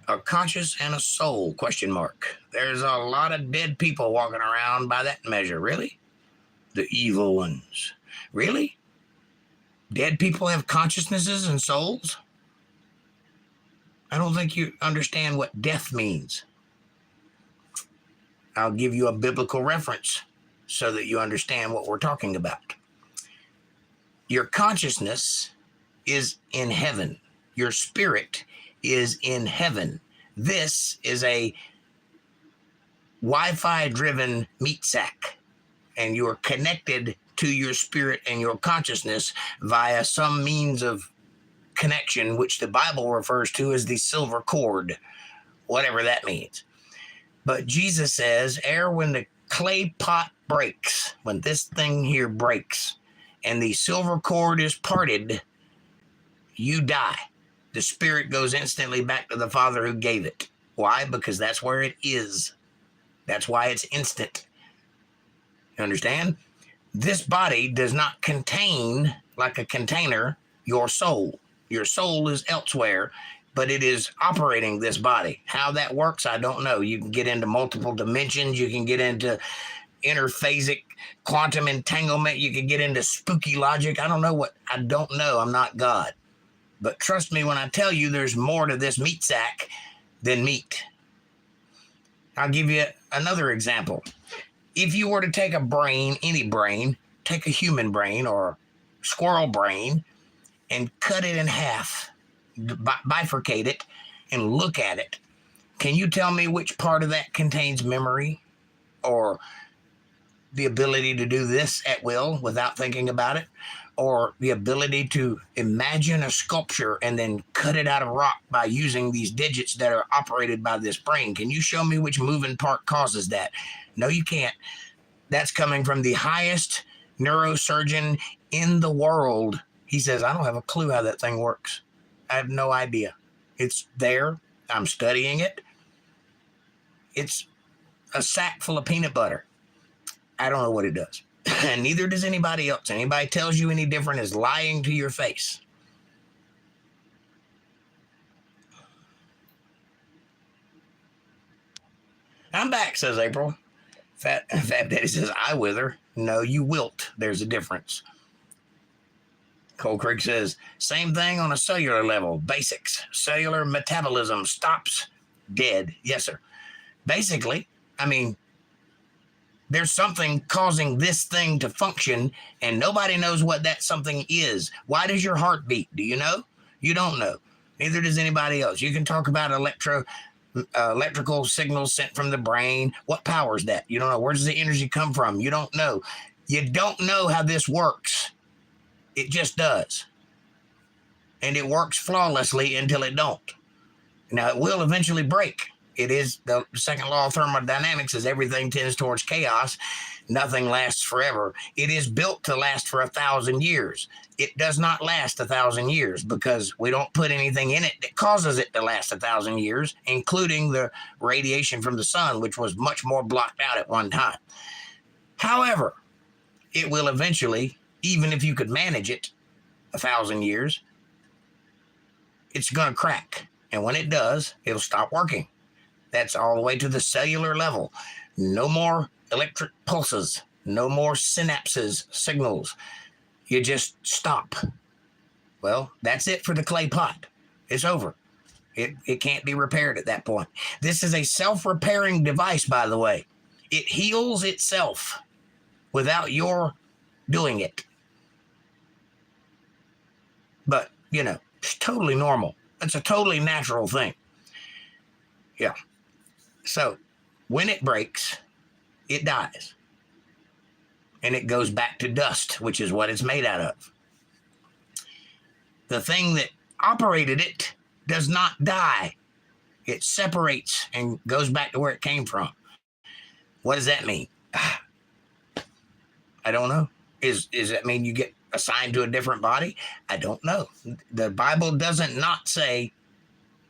A conscience and a soul, question mark. There's a lot of dead people walking around by that measure. Really? The evil ones. Really? Dead people have consciousnesses and souls? I don't think you understand what death means. I'll give you a biblical reference so that you understand what we're talking about. Your consciousness is in heaven. Your spirit is in heaven. This is a Wi-Fi driven meat sack, and you're connected to your spirit and your consciousness via some means of connection, which the Bible refers to as the silver cord, whatever that means. But Jesus says, ere when the clay pot breaks, when this thing here breaks and the silver cord is parted, you die. The spirit goes instantly back to the Father who gave it. Why? Because that's where it is. That's why it's instant. You understand? This body does not contain, like a container, your soul. Your soul is elsewhere, but it is operating this body. How that works, I don't know. You can get into multiple dimensions. You can get into interphasic quantum entanglement. You can get into spooky logic. I don't know. I'm not God. But trust me when I tell you there's more to this meat sack than meat. I'll give you another example. If you were to take a brain, any brain, take a human brain or squirrel brain and cut it in half, bifurcate it, and look at it, can you tell me which part of that contains memory or the ability to do this at will without thinking about it, or the ability to imagine a sculpture and then cut it out of rock by using these digits that are operated by this brain? Can you show me which moving part causes that? No, you can't. That's coming from the highest neurosurgeon in the world. He says, I don't have a clue how that thing works. I have no idea. It's there. I'm studying it. It's a sack full of peanut butter. I don't know what it does. And neither does anybody else. Anybody tells you any different is lying to your face. I'm back, says April. Fat Daddy says, I wither. No, you wilt. There's a difference. Cold Creek says, same thing on a cellular level. Basics. Cellular metabolism stops dead. Yes, sir. Basically, there's something causing this thing to function, and nobody knows what that something is. Why does your heart beat? Do you know? You don't know. Neither does anybody else. You can talk about electrical signals sent from the brain. What powers that? You don't know. Where does the energy come from? You don't know. You don't know how this works. It just does. And it works flawlessly until it don't. Now, it will eventually break. It is the second law of thermodynamics is everything tends towards chaos. Nothing lasts forever. It is built to last for 1,000 years. It does not last 1,000 years because we don't put anything in it that causes it to last 1,000 years, including the radiation from the sun, which was much more blocked out at one time. However, it will eventually, even if you could manage it 1,000 years, it's going to crack. And when it does, it'll stop working. That's all the way to the cellular level. No more electric pulses, no more synapses, signals. You just stop. Well, that's it for the clay pot. It's over. It can't be repaired at that point. This is a self-repairing device, by the way. It heals itself without your doing it. But, you know, it's totally normal. It's a totally natural thing. Yeah. So when it breaks, it dies. And it goes back to dust, which is what it's made out of. The thing that operated it does not die. It separates and goes back to where it came from. What does that mean? I don't know. Does that mean you get assigned to a different body? I don't know. The Bible doesn't not say,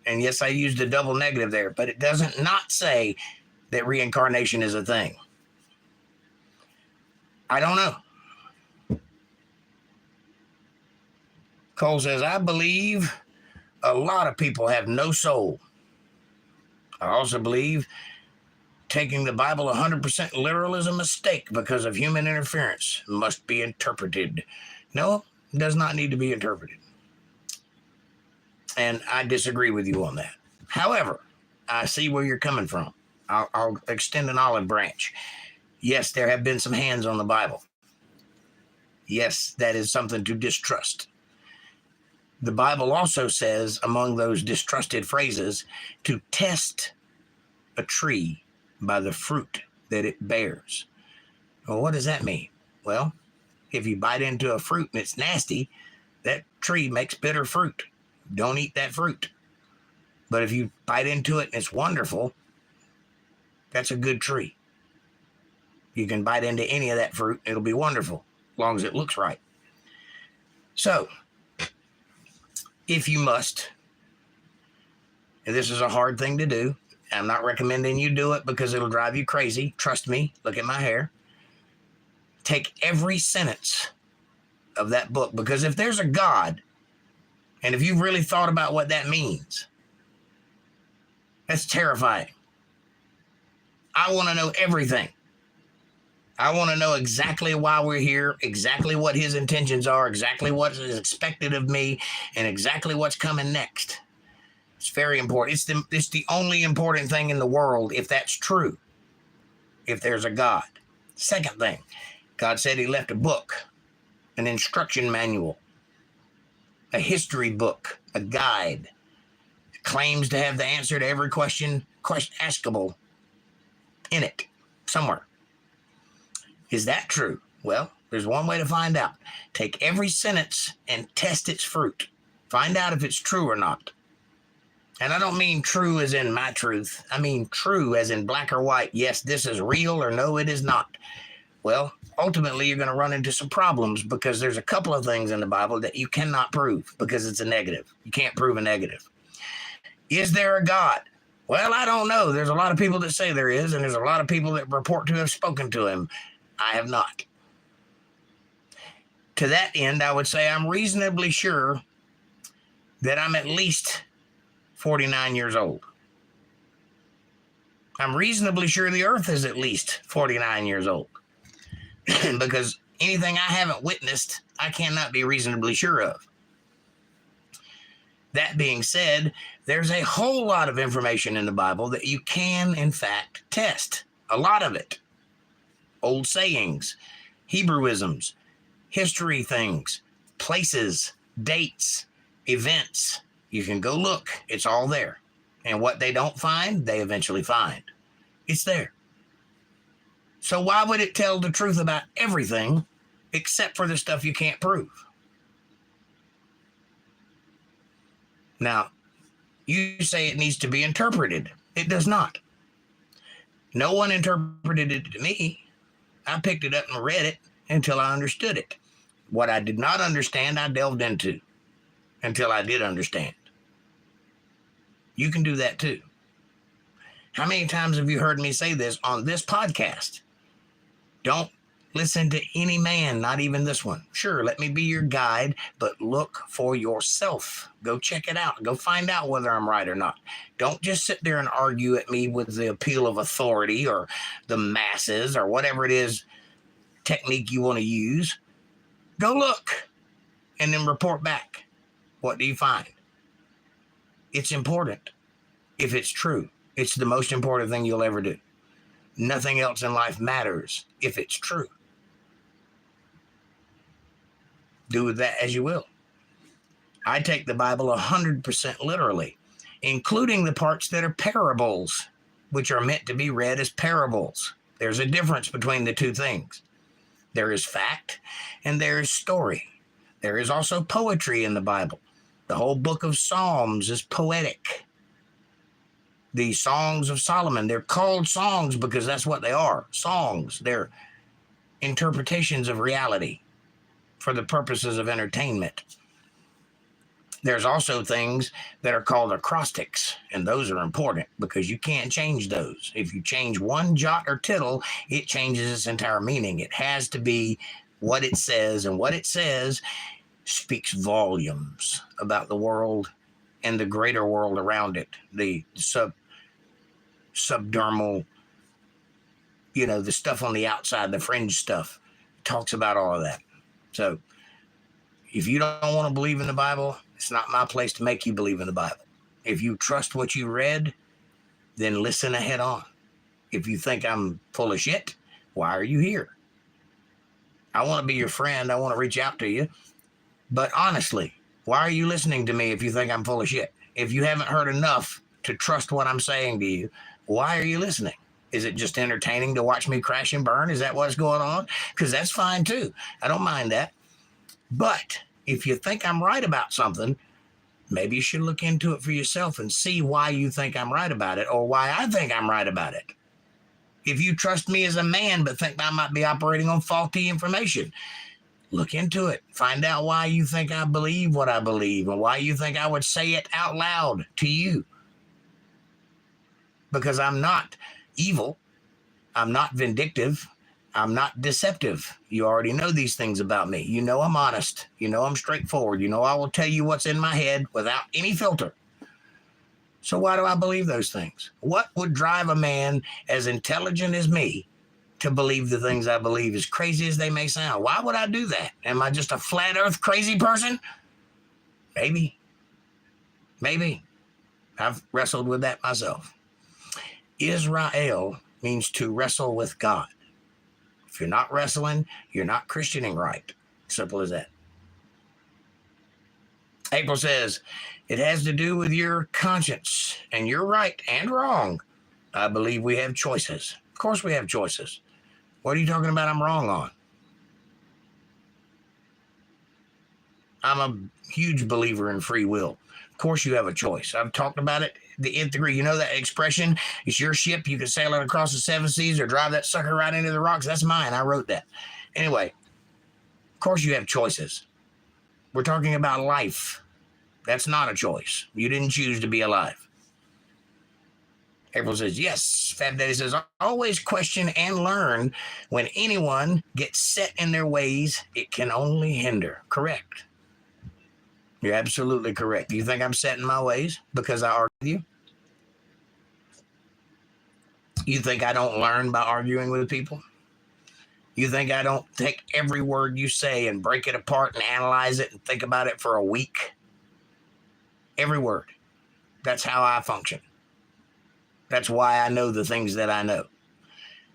and yes, I used a double negative there, but it doesn't not say that reincarnation is a thing. I don't know. Cole says, I believe a lot of people have no soul. I also believe taking the Bible 100% literal is a mistake because of human interference. Must be interpreted. No, it does not need to be interpreted. And I disagree with you on that. However, I see where you're coming from. I'll extend an olive branch. Yes, there have been some hands on the Bible. Yes, that is something to distrust. The Bible also says, among those distrusted phrases, to test a tree by the fruit that it bears. Well, what does that mean? Well, if you bite into a fruit and it's nasty, that tree makes bitter fruit. Don't eat that fruit. But if you bite into it and it's wonderful, that's a good tree. You can bite into any of that fruit. It'll be wonderful, as long as it looks right. So, if you must, and this is a hard thing to do, I'm not recommending you do it because it'll drive you crazy. Trust me, look at my hair. Take every sentence of that book, because if there's a God, and if you've really thought about what that means, that's terrifying. I want to know everything. I want to know exactly why we're here, exactly what his intentions are, exactly what is expected of me, and exactly what's coming next. It's very important. It's the only important thing in the world if that's true, if there's a God. Second thing, God said he left a book, an instruction manual, a history book, a guide. It claims to have the answer to every question askable in it somewhere. Is that true? Well, there's one way to find out. Take every sentence and test its fruit. Find out if it's true or not. And I don't mean true as in my truth. I mean true as in black or white. Yes, this is real, or no, it is not. Well, ultimately, you're going to run into some problems because there's a couple of things in the Bible that you cannot prove because it's a negative. You can't prove a negative. Is there a God? Well, I don't know. There's a lot of people that say there is, and there's a lot of people that report to have spoken to him. I have not. To that end, I would say I'm reasonably sure that I'm at least 49 years old. I'm reasonably sure the earth is at least 49 years old. Because anything I haven't witnessed, I cannot be reasonably sure of. That being said, there's a whole lot of information in the Bible that you can, in fact, test. A lot of it. Old sayings, Hebrewisms, history things, places, dates, events. You can go look. It's all there. And what they don't find, they eventually find. It's there. So why would it tell the truth about everything except for the stuff you can't prove? Now, you say it needs to be interpreted. It does not. No one interpreted it to me. I picked it up and read it until I understood it. What I did not understand, I delved into until I did understand. You can do that too. How many times have you heard me say this on this podcast? Don't listen to any man, not even this one. Sure, let me be your guide, but look for yourself. Go check it out. Go find out whether I'm right or not. Don't just sit there and argue at me with the appeal of authority or the masses or whatever it is technique you want to use. Go look and then report back. What do you find? It's important if it's true. It's the most important thing you'll ever do. Nothing else in life matters if it's true. Do with that as you will. I take the Bible 100% literally, including the parts that are parables, which are meant to be read as parables. There's a difference between the two things. There is fact and there is story. There is also poetry in the Bible. The whole book of Psalms is poetic. The Songs of Solomon, they're called songs because that's what they are. Songs. They're interpretations of reality for the purposes of entertainment. There's also things that are called acrostics, and those are important because you can't change those. If you change one jot or tittle, it changes its entire meaning. It has to be what it says, and what it says speaks volumes about the world and the greater world around it, the subdermal, the stuff on the outside, the fringe stuff, talks about all of that. So if you don't want to believe in the Bible, it's not my place to make you believe in the Bible. If you trust what you read, then listen ahead on. If you think I'm full of shit, why are you here? I want to be your friend. I want to reach out to you. But honestly, why are you listening to me if you think I'm full of shit? If you haven't heard enough to trust what I'm saying to you, why are you listening? Is it just entertaining to watch me crash and burn? Is that what's going on? Because that's fine too. I don't mind that. But if you think I'm right about something, maybe you should look into it for yourself and see why you think I'm right about it or why I think I'm right about it. If you trust me as a man but think I might be operating on faulty information, look into it. Find out why you think I believe what I believe and why you think I would say it out loud to you. Because I'm not evil. I'm not vindictive. I'm not deceptive. You already know these things about me. You know I'm honest. You know I'm straightforward. You know I will tell you what's in my head without any filter. So why do I believe those things? What would drive a man as intelligent as me to believe the things I believe, as crazy as they may sound? Why would I do that? Am I just a flat earth crazy person? Maybe. I've wrestled with that myself. Israel means to wrestle with God. If you're not wrestling, you're not Christianing right. Simple as that. April says, it has to do with your conscience, and you're right and wrong. I believe we have choices. Of course we have choices. What are you talking about I'm wrong on? I'm a huge believer in free will. Of course you have a choice. I've talked about it. The nth degree. You know that expression? It's your ship. You can sail it across the 7 seas or drive that sucker right into the rocks. That's mine. I wrote that. Anyway, of course you have choices. We're talking about life. That's not a choice. You didn't choose to be alive. April says, yes. Fab Daddy says, always question and learn. When anyone gets set in their ways, it can only hinder. Correct. You're absolutely correct. You think I'm set in my ways because I argue with you? You think I don't learn by arguing with people? You think I don't take every word you say and break it apart and analyze it and think about it for a week? Every word. That's how I function. That's why I know the things that I know.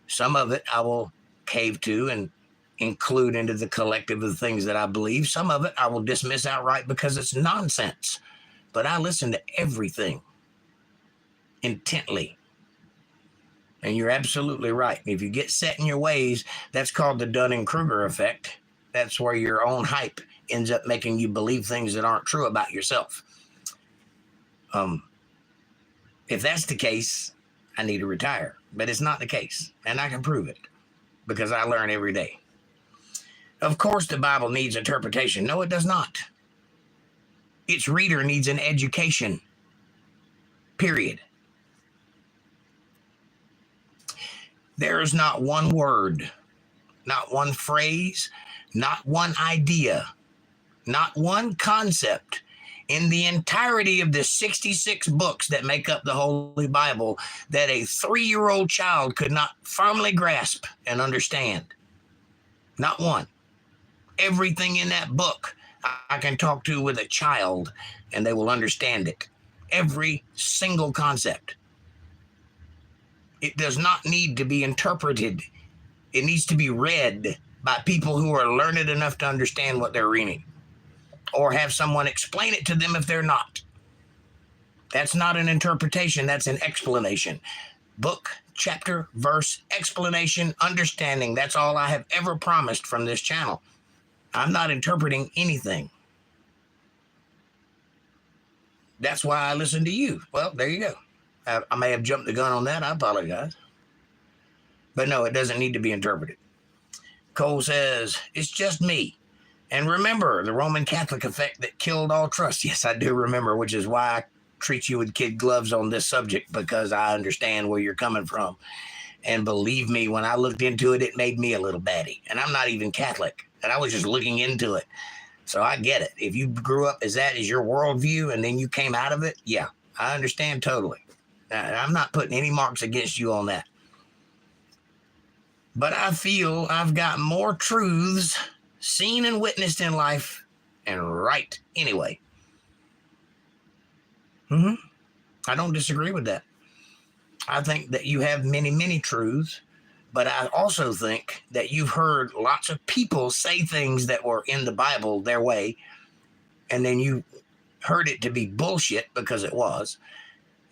Some of it I will cave to and include into the collective of the things that I believe. Some of it I will dismiss outright because it's nonsense. But I listen to everything intently. And you're absolutely right. If you get set in your ways, that's called the Dunning-Kruger effect. That's where your own hype ends up making you believe things that aren't true about yourself. If that's the case, I need to retire. But it's not the case, and I can prove it because I learn every day. Of course, the Bible needs interpretation. No, it does not. Its reader needs an education, period. There is not one word, not one phrase, not one idea, not one concept in the entirety of the 66 books that make up the Holy Bible that a 3-year-old child could not firmly grasp and understand. Not one. Everything in that book I can talk to with a child and they will understand it. Every single concept. It does not need to be interpreted. It needs to be read by people who are learned enough to understand what they're reading, or have someone explain it to them if they're not. That's not an interpretation, that's an explanation. Book, chapter, verse, explanation, understanding. That's all I have ever promised from this channel. I'm not interpreting anything. That's why I listen to you. Well, there you go. I may have jumped the gun on that. I apologize. But no, it doesn't need to be interpreted. Cole says, it's just me. And remember the Roman Catholic effect that killed all trust. Yes, I do remember, which is why I treat you with kid gloves on this subject, because I understand where you're coming from. And believe me, when I looked into it, it made me a little batty. And I'm not even Catholic. And I was just looking into it. So I get it. If you grew up as that is your worldview and then you came out of it, yeah, I understand totally. I'm not putting any marks against you on that. But I feel I've got more truths seen and witnessed in life and right anyway. I don't disagree with that. I think that you have many, many truths, but I also think that you've heard lots of people say things that were in the Bible their way, and then you heard it to be bullshit because it was.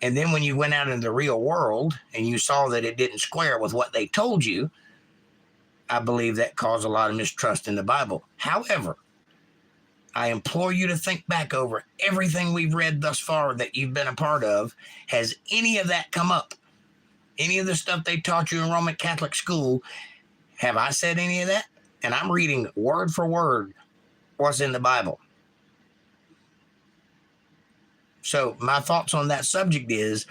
And then when you went out into the real world and you saw that it didn't square with what they told you, I believe that caused a lot of mistrust in the Bible. However, I implore you to think back over everything we've read thus far that you've been a part of. Has any of that come up? Any of the stuff they taught you in Roman Catholic school, have I said any of that? And I'm reading word for word what's in the Bible. So my thoughts on that subject is,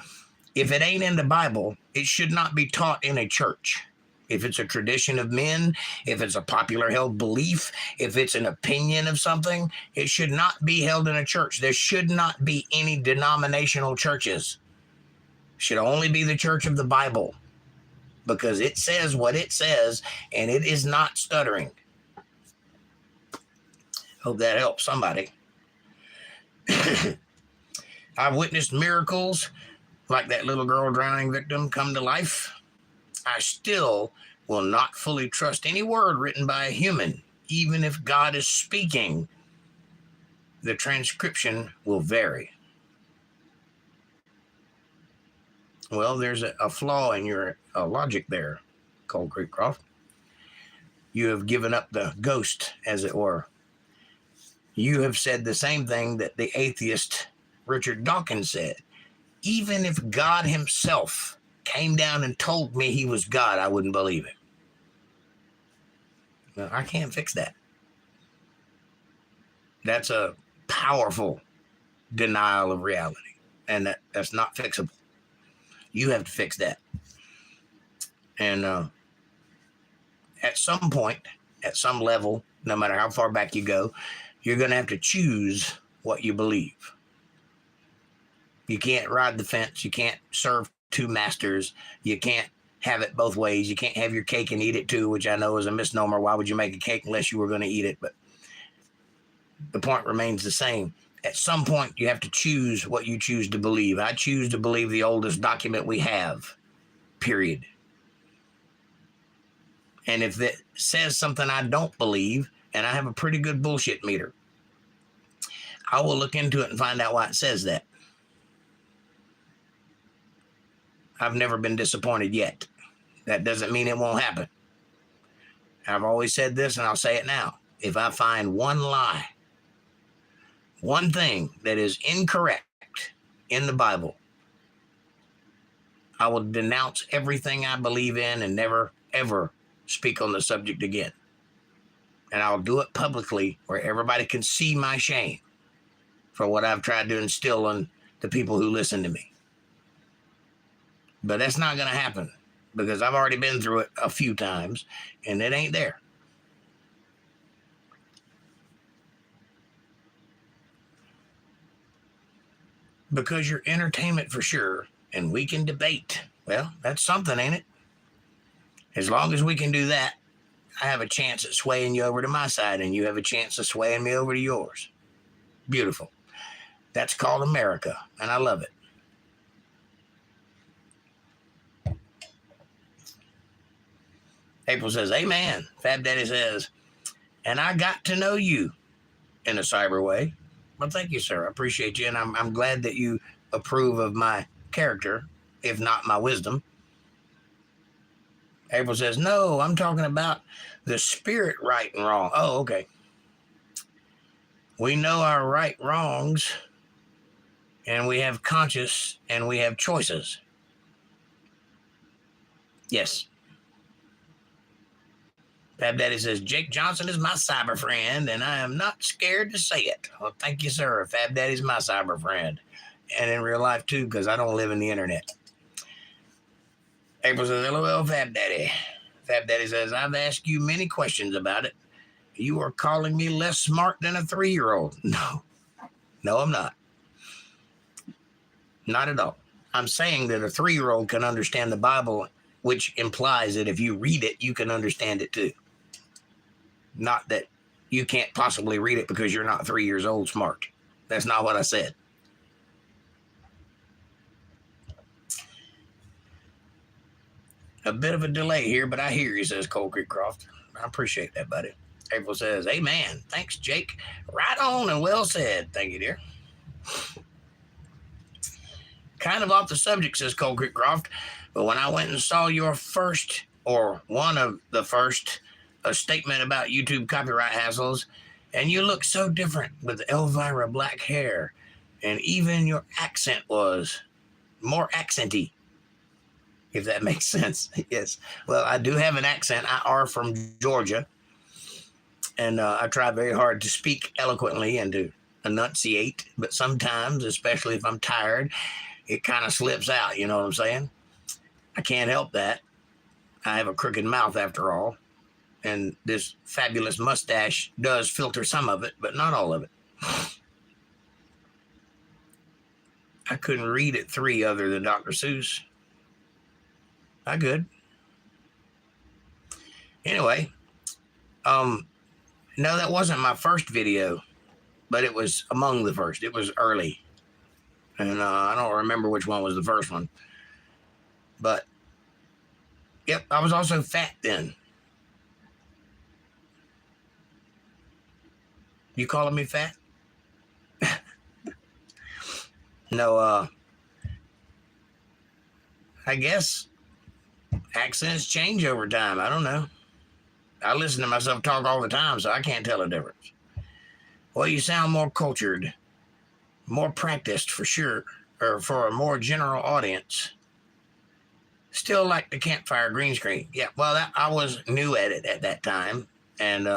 if it ain't in the Bible, it should not be taught in a church. If it's a tradition of men, if it's a popular held belief, if it's an opinion of something, it should not be held in a church. There should not be any denominational churches. It should only be the church of the Bible, because it says what it says and it is not stuttering. Hope that helps somebody. I've witnessed miracles like that little girl drowning victim come to life. I still will not fully trust any word written by a human, even if God is speaking. The transcription will vary. Well, there's a flaw in your logic there, Cole Creekcroft. You have given up the ghost, as it were. You have said the same thing that the atheist Richard Dawkins said. Even if God himself came down and told me he was God, I wouldn't believe it. Well, I can't fix that. That's a powerful denial of reality, and that's not fixable. You have to fix that. And at some point, at some level, no matter how far back you go, you're going to have to choose what you believe. You can't ride the fence. You can't serve two masters. You can't have it both ways. You can't have your cake and eat it too, which I know is a misnomer. Why would you make a cake unless you were going to eat it? But the point remains the same. At some point, you have to choose what you choose to believe. I choose to believe the oldest document we have, period. And if it says something I don't believe, and I have a pretty good bullshit meter, I will look into it and find out why it says that. I've never been disappointed yet. That doesn't mean it won't happen. I've always said this, and I'll say it now. If I find one lie, one thing that is incorrect in the Bible, I will denounce everything I believe in and never, ever speak on the subject again. And I'll do it publicly where everybody can see my shame for what I've tried to instill on the people who listen to me. But that's not going to happen because I've already been through it a few times and it ain't there. Because you're entertainment for sure, and we can debate. Well, that's something, ain't it? As long as we can do that, I have a chance at swaying you over to my side, and you have a chance of swaying me over to yours. Beautiful. That's called America, and I love it. April says, amen. Fab Daddy says, and I got to know you in a cyber way. Well, thank you, sir. I appreciate you, and I'm glad that you approve of my character, if not my wisdom. April says, no, I'm talking about the spirit right and wrong. Oh, okay. We know our right wrongs, and we have conscious, and we have choices. Yes. Fab Daddy says, Jake Johnson is my cyber friend, and I am not scared to say it. Well, thank you, sir. Fab Daddy's my cyber friend. And in real life, too, because I don't live in the internet. April says, LOL, Fab Daddy. Fab Daddy says, I've asked you many questions about it. You are calling me less smart than a 3-year-old. No, I'm not. Not at all. I'm saying that a 3-year-old can understand the Bible, which implies that if you read it, you can understand it, too. Not that you can't possibly read it because you're not 3 years old smart. That's not what I said. A bit of a delay here, but I hear you, says Cole Creek Croft. I appreciate that, buddy. April says, amen. Thanks, Jake. Right on and well said. Thank you, dear. Kind of off the subject, says Cole Creek Croft, but when I went and saw your first, or one of the first, a statement about YouTube copyright hassles, and you look so different with Elvira black hair, and even your accent was more accenty, if that makes sense. Yes. Well, I do have an accent. I are from Georgia, and I try very hard to speak eloquently and to enunciate, but sometimes, especially if I'm tired, it kind of slips out, you know what I'm saying? I can't help that. I have a crooked mouth after all. And this fabulous mustache does filter some of it, but not all of it. I couldn't read at 3 other than Dr. Seuss. I could. Anyway, no, that wasn't my first video, but it was among the first. It was early. And I don't remember which one was the first one. But, yep, I was also fat then. You calling me fat? No, I guess accents change over time. I don't know. I listen to myself talk all the time, so I can't tell the difference. Well, you sound more cultured, more practiced for sure, or for a more general audience. Still like the campfire green screen. Yeah, well, I was new at it at that time, and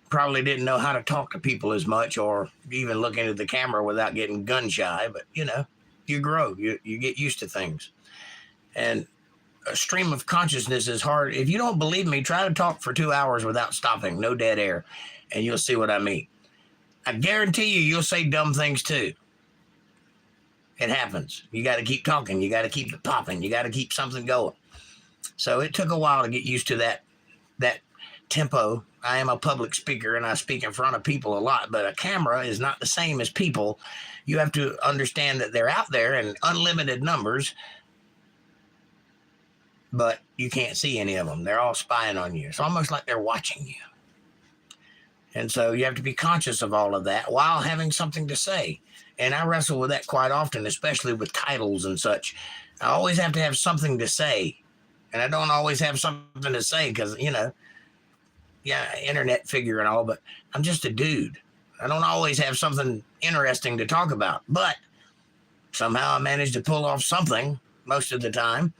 probably didn't know how to talk to people as much or even look into the camera without getting gun shy. But, you know, you grow. You get used to things. And a stream of consciousness is hard. If you don't believe me, try to talk for 2 hours without stopping, no dead air, and you'll see what I mean. I guarantee you'll say dumb things too. It happens. You got to keep talking. You got to keep it popping. You got to keep something going. So it took a while to get used to that tempo. I am a public speaker and I speak in front of people a lot, but a camera is not the same as people. You have to understand that they're out there in unlimited numbers, but you can't see any of them. They're all spying on you. It's almost like they're watching you. And so you have to be conscious of all of that while having something to say. And I wrestle with that quite often, especially with titles and such. I always have to have something to say. And I don't always have something to say because, you know, yeah, internet figure and all, but I'm just a dude. I don't always have something interesting to talk about. But somehow I managed to pull off something most of the time.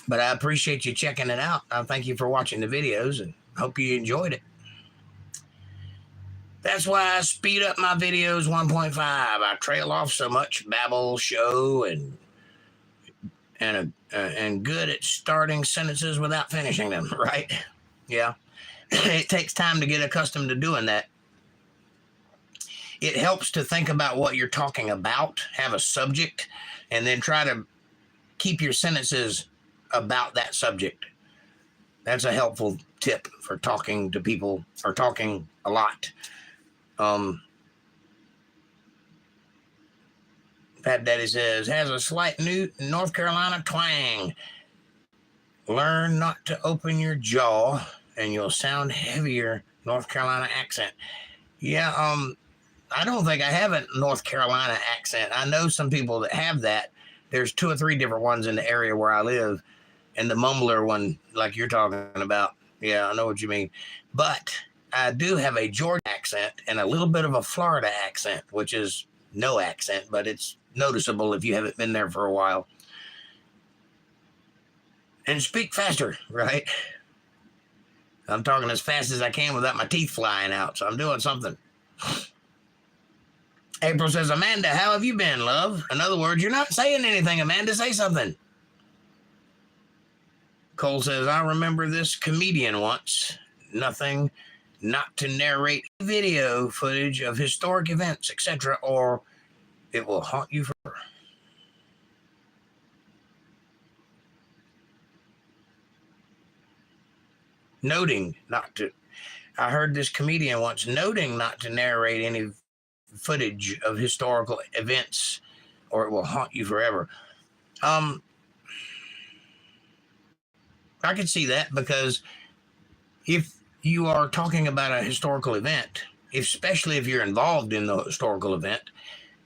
But I appreciate you checking it out. I thank you for watching the videos and hope you enjoyed it. That's why I speed up my videos 1.5. I trail off so much, babble, show, and good at starting sentences without finishing them, right? Yeah. It takes time to get accustomed to doing that. It helps to think about what you're talking about, have a subject, and then try to keep your sentences about that subject. That's a helpful tip for talking to people or talking a lot. Pat Daddy says, has a slight new North Carolina twang. Learn not to open your jaw and you'll sound heavier North Carolina accent. Yeah, I don't think I have a North Carolina accent. I know some people that have that. There's 2 or 3 different ones in the area where I live. And the mumbler one, like you're talking about. Yeah, I know what you mean. But I do have a Georgia accent and a little bit of a Florida accent, which is no accent, but it's noticeable if you haven't been there for a while. And speak faster, right? I'm talking as fast as I can without my teeth flying out, so I'm doing something. April says, Amanda, how have you been, love? In other words, you're not saying anything, Amanda. Say something. Cole says, I remember this comedian once. Nothing not to narrate video footage of historic events, etc., or it will haunt you forever. Noting not to. I heard this comedian once noting not to narrate any footage of historical events or it will haunt you forever. I can see that because if you are talking about a historical event, especially if you're involved in the historical event,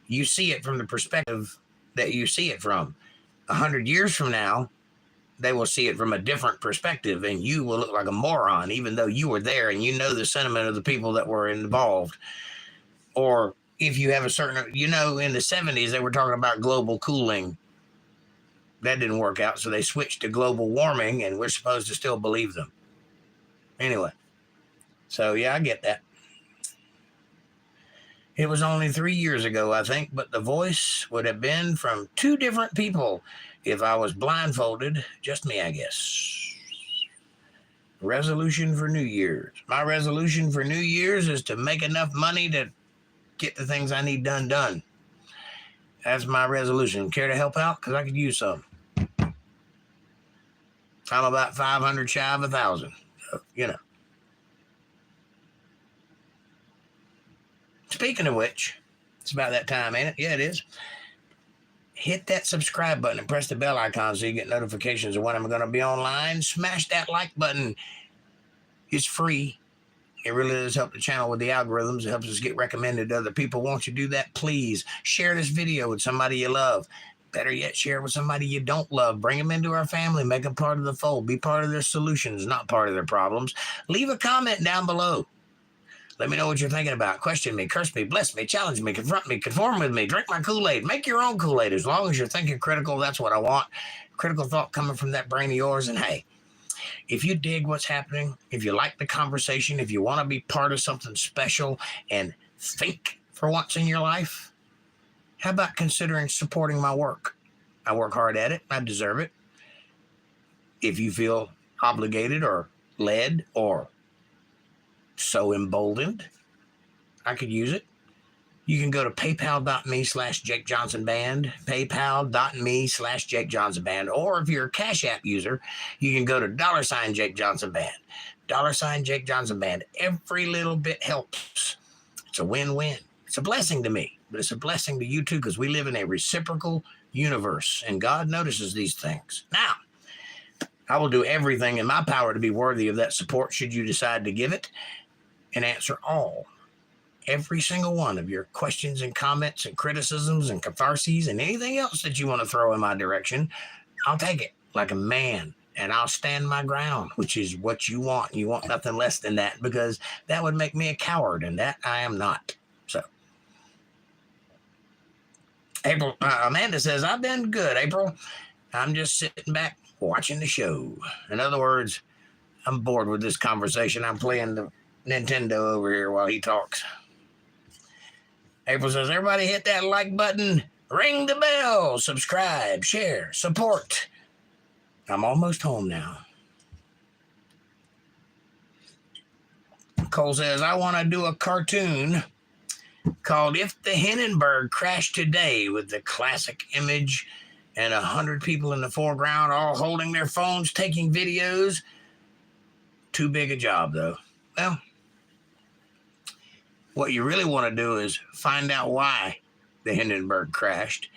you see it from the perspective that you see it from. 100 years from now, they will see it from a different perspective and you will look like a moron, even though you were there and you know the sentiment of the people that were involved. Or if you have a certain, in the 70s, they were talking about global cooling. That didn't work out, so they switched to global warming, and we're supposed to still believe them. Anyway, so yeah, I get that. It was only 3 years ago, I think, but the voice would have been from 2 different people if I was blindfolded. Just me, I guess. Resolution for New Year's. My resolution for New Year's is to make enough money to get the things I need done. That's my resolution. Care to help out? Because I could use some. I'm about 500 shy of 1,000. So, Speaking of which, it's about that time, ain't it? Yeah, it is. Hit that subscribe button and press the bell icon so you get notifications of when I'm going to be online. Smash that like button. It's free. It really does help the channel with the algorithms. It helps us get recommended to other people. Won't you do that, please? Share this video with somebody you love. Better yet, share it with somebody you don't love. Bring them into our family. Make them part of the fold. Be part of their solutions, not part of their problems. Leave a comment down below. Let me know what you're thinking about. Question me, curse me, bless me, challenge me, confront me, conform with me, drink my Kool-Aid. Make your own Kool-Aid. As long as you're thinking critical, that's what I want. Critical thought coming from that brain of yours. And hey, if you dig what's happening, if you like the conversation, if you want to be part of something special and think for once in your life, how about considering supporting my work? I work hard at it. I deserve it. If you feel obligated or led or so emboldened, I could use it. You can go to paypal.me/JakeJohnsonBand, paypal.me/JakeJohnsonBand, or if you're a Cash App user, you can go to $JakeJohnsonBand, $JakeJohnsonBand. Every little bit helps. It's a win-win. It's a blessing to me, but it's a blessing to you too, because we live in a reciprocal universe, and God notices these things. Now, I will do everything in my power to be worthy of that support should you decide to give it, and answer every single one of your questions and comments and criticisms and catharses and anything else that you want to throw in my direction. I'll take it like a man, and I'll stand my ground, which is what you want. You want nothing less than that, because that would make me a coward, and that I am not. So, Amanda says, I've been good, April. I'm just sitting back watching the show. In other words, I'm bored with this conversation. I'm playing the Nintendo over here while he talks. April says, everybody hit that like button, ring the bell, subscribe, share, support. I'm almost home now. Cole says, I want to do a cartoon called If the Hindenburg Crashed Today, with the classic image and 100 people in the foreground all holding their phones, taking videos. Too big a job, though. Well, what you really want to do is find out why the Hindenburg crashed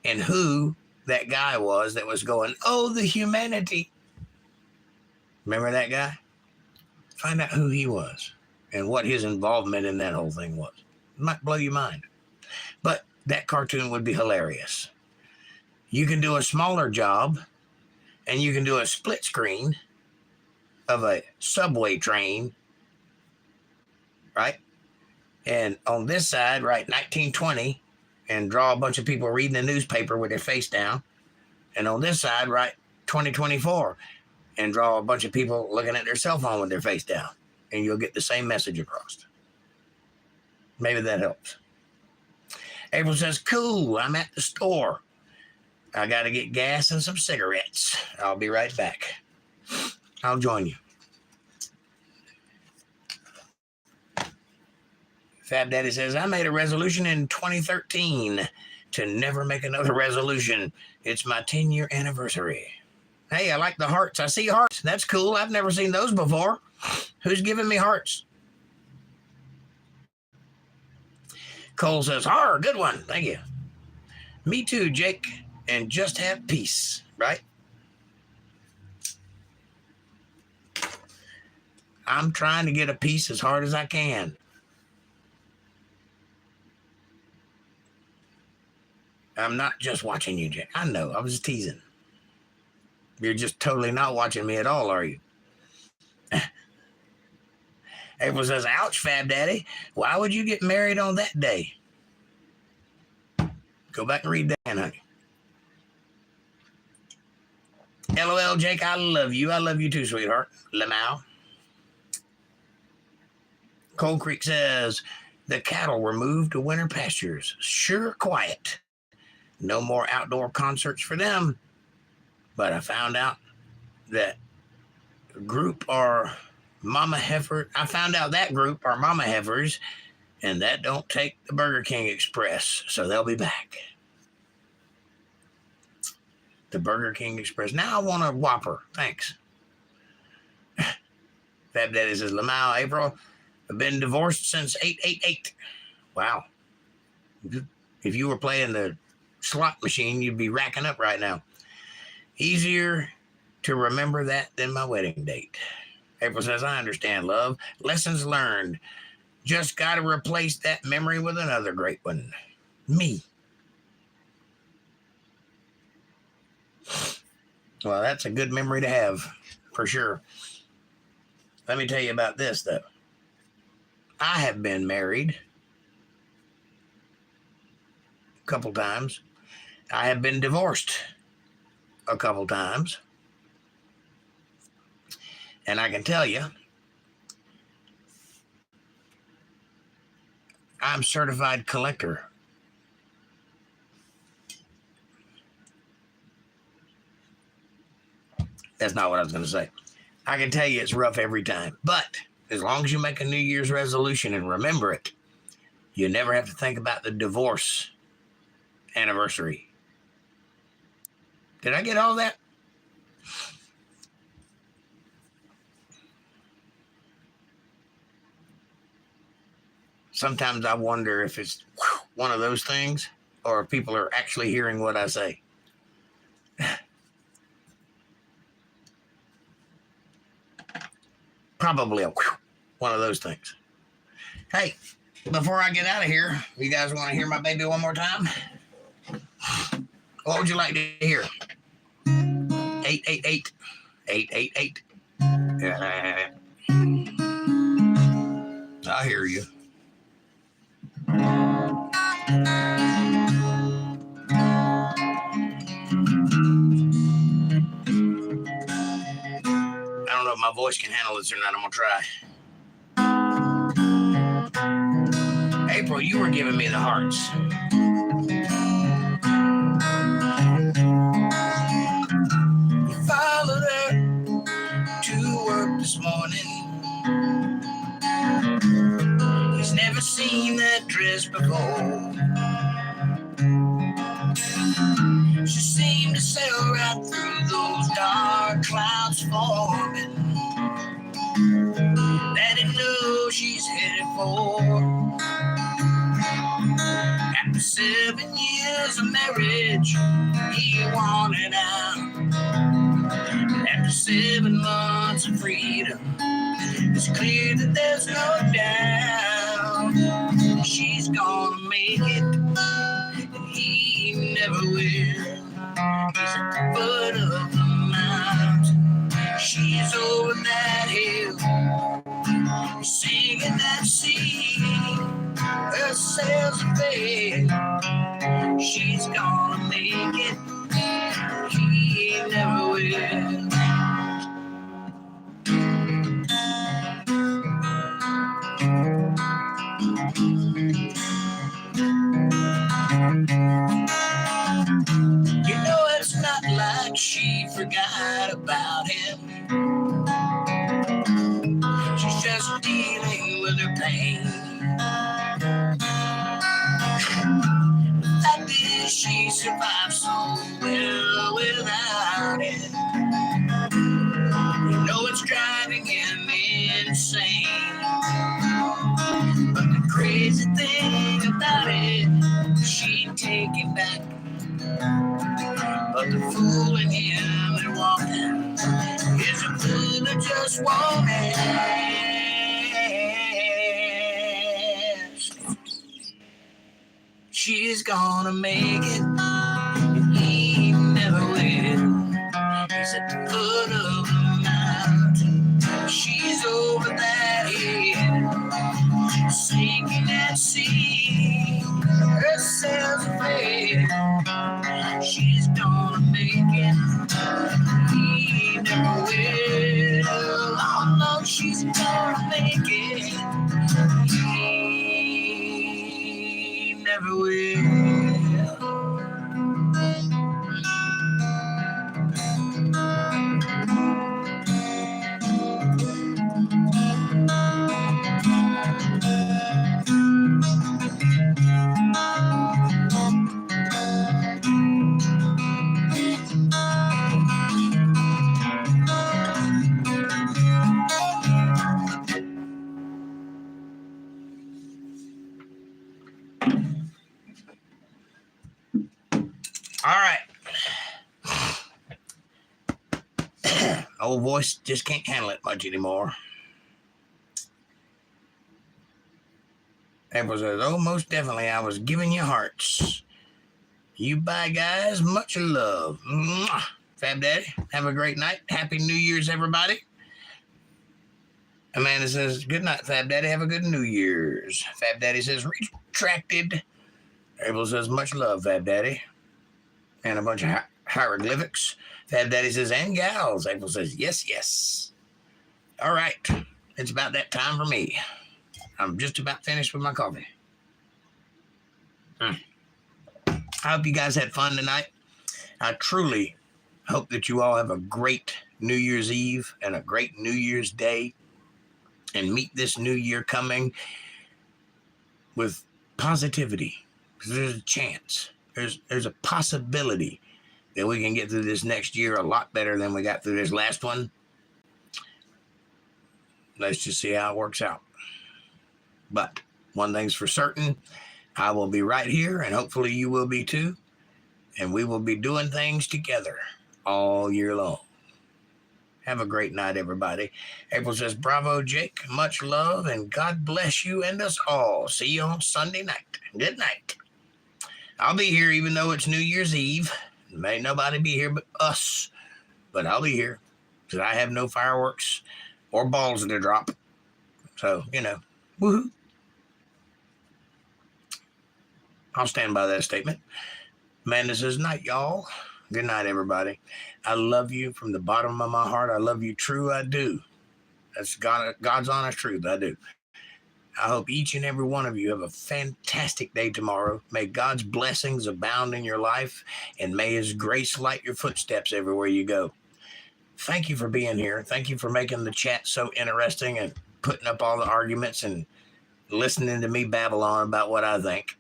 and who that guy was that was going, oh, the humanity. Remember that guy? Find out who he was and what his involvement in that whole thing was. It might blow your mind. But that cartoon would be hilarious. You can do a smaller job, and you can do a split screen of a subway train, right? And on this side, write 1920 and draw a bunch of people reading the newspaper with their face down. And on this side, write 2024 and draw a bunch of people looking at their cell phone with their face down. And you'll get the same message across. Maybe that helps. April says, cool, I'm at the store. I got to get gas and some cigarettes. I'll be right back. I'll join you. Fab Daddy says, I made a resolution in 2013 to never make another resolution. It's my 10-year anniversary. Hey, I like the hearts. I see hearts. That's cool. I've never seen those before. Who's giving me hearts? Cole says, good one. Thank you. Me too, Jake. And just have peace, right? I'm trying to get a piece as hard as I can. I'm not just watching you, Jake. I know, I was teasing. You're just totally not watching me at all, are you? April says, ouch, Fab Daddy. Why would you get married on that day? Go back and read that, honey. LOL, Jake, I love you. I love you too, sweetheart. Lamau. Cold Creek says, the cattle were moved to winter pastures. Sure quiet. No more outdoor concerts for them. But I found out that group are mama heifer. I found out that group are mama heifers, and that don't take the Burger King Express, so they'll be back. The Burger King Express. Now I want a Whopper. Thanks. Fab Daddy says, Lamau, April, I've been divorced since 888. Wow. If you were playing the slot machine, you'd be racking up right now. Easier to remember that than my wedding date. April says, I understand, love. Lessons learned. Just got to replace that memory with another great one. Me. Well, that's a good memory to have, for sure. Let me tell you about this, though. I have been married a couple times. I have been divorced a couple times. And I can tell you, I'm certified collector. That's not what I was going to say. I can tell you it's rough every time. But as long as you make a New Year's resolution and remember it, you never have to think about the divorce anniversary. Did I get all that? Sometimes I wonder if it's one of those things or if people are actually hearing what I say. Probably one of those things. Hey, before I get out of here, you guys want to hear my baby one more time? What would you like to hear? 888. 888. I hear you. my voice can handle this or not. I'm going to try. April, you were giving me the hearts. You followed her to work this morning. He's never seen that dress before. She seemed to sail right through those dark clouds forming that he knows she's headed for. After 7 years of marriage, he wanted out. After 7 months of freedom, it's clear that there's no doubt she's gonna make it, and he never will. He's at the foot of the mountain, she's over that hill, singing that sea, her sails are fade. She's gonna make it, he never will. You know it's not like she forgot about him. She's just dealing with her pain. The fact is she survived so well without it. You know it's driving him insane. But the crazy thing about it, she'd take him back. But the fool in him that walked out is a fool that just won't last. She's gonna make it, and he never will. He's at the foot of the mountain, she's over that hill, sinking that sea, her sails are fading. She's gonna make it, he never will. Oh no, she's gonna make it, he never will. All right. Old voice just can't handle it much anymore. April says, oh, most definitely, I was giving you hearts. You bye, guys. Much love. Mwah. Fab Daddy, have a great night. Happy New Year's, everybody. Amanda says, good night, Fab Daddy. Have a good New Year's. Fab Daddy says, retracted. April says, much love, Fab Daddy. And a bunch of hieroglyphics. Fab Daddy says, and gals. April says, yes, yes. All right. It's about that time for me. I'm just about finished with my coffee. I hope you guys had fun tonight. I truly hope that you all have a great New Year's Eve and a great New Year's Day and meet this new year coming with positivity. Because there's a chance. There's a possibility that we can get through this next year a lot better than we got through this last one. Let's just see how it works out. But one thing's for certain, I will be right here, and hopefully you will be too. And we will be doing things together all year long. Have a great night, everybody. April says, bravo, Jake. Much love, and God bless you and us all. See you on Sunday night. Good night. I'll be here even though it's New Year's Eve. May nobody be here but us. But I'll be here because I have no fireworks or balls to drop. So, you know, woohoo. I'll stand by that statement. Amanda says, night, y'all. Good night, everybody. I love you from the bottom of my heart. I love you true, I do. That's God's honest truth. I do. I hope each and every one of you have a fantastic day tomorrow. May God's blessings abound in your life, and may His grace light your footsteps everywhere you go. Thank you for being here. Thank you for making the chat so interesting and putting up all the arguments and listening to me babble on about what I think.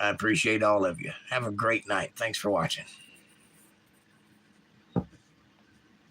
I appreciate all of you. Have a great night. Thanks for watching.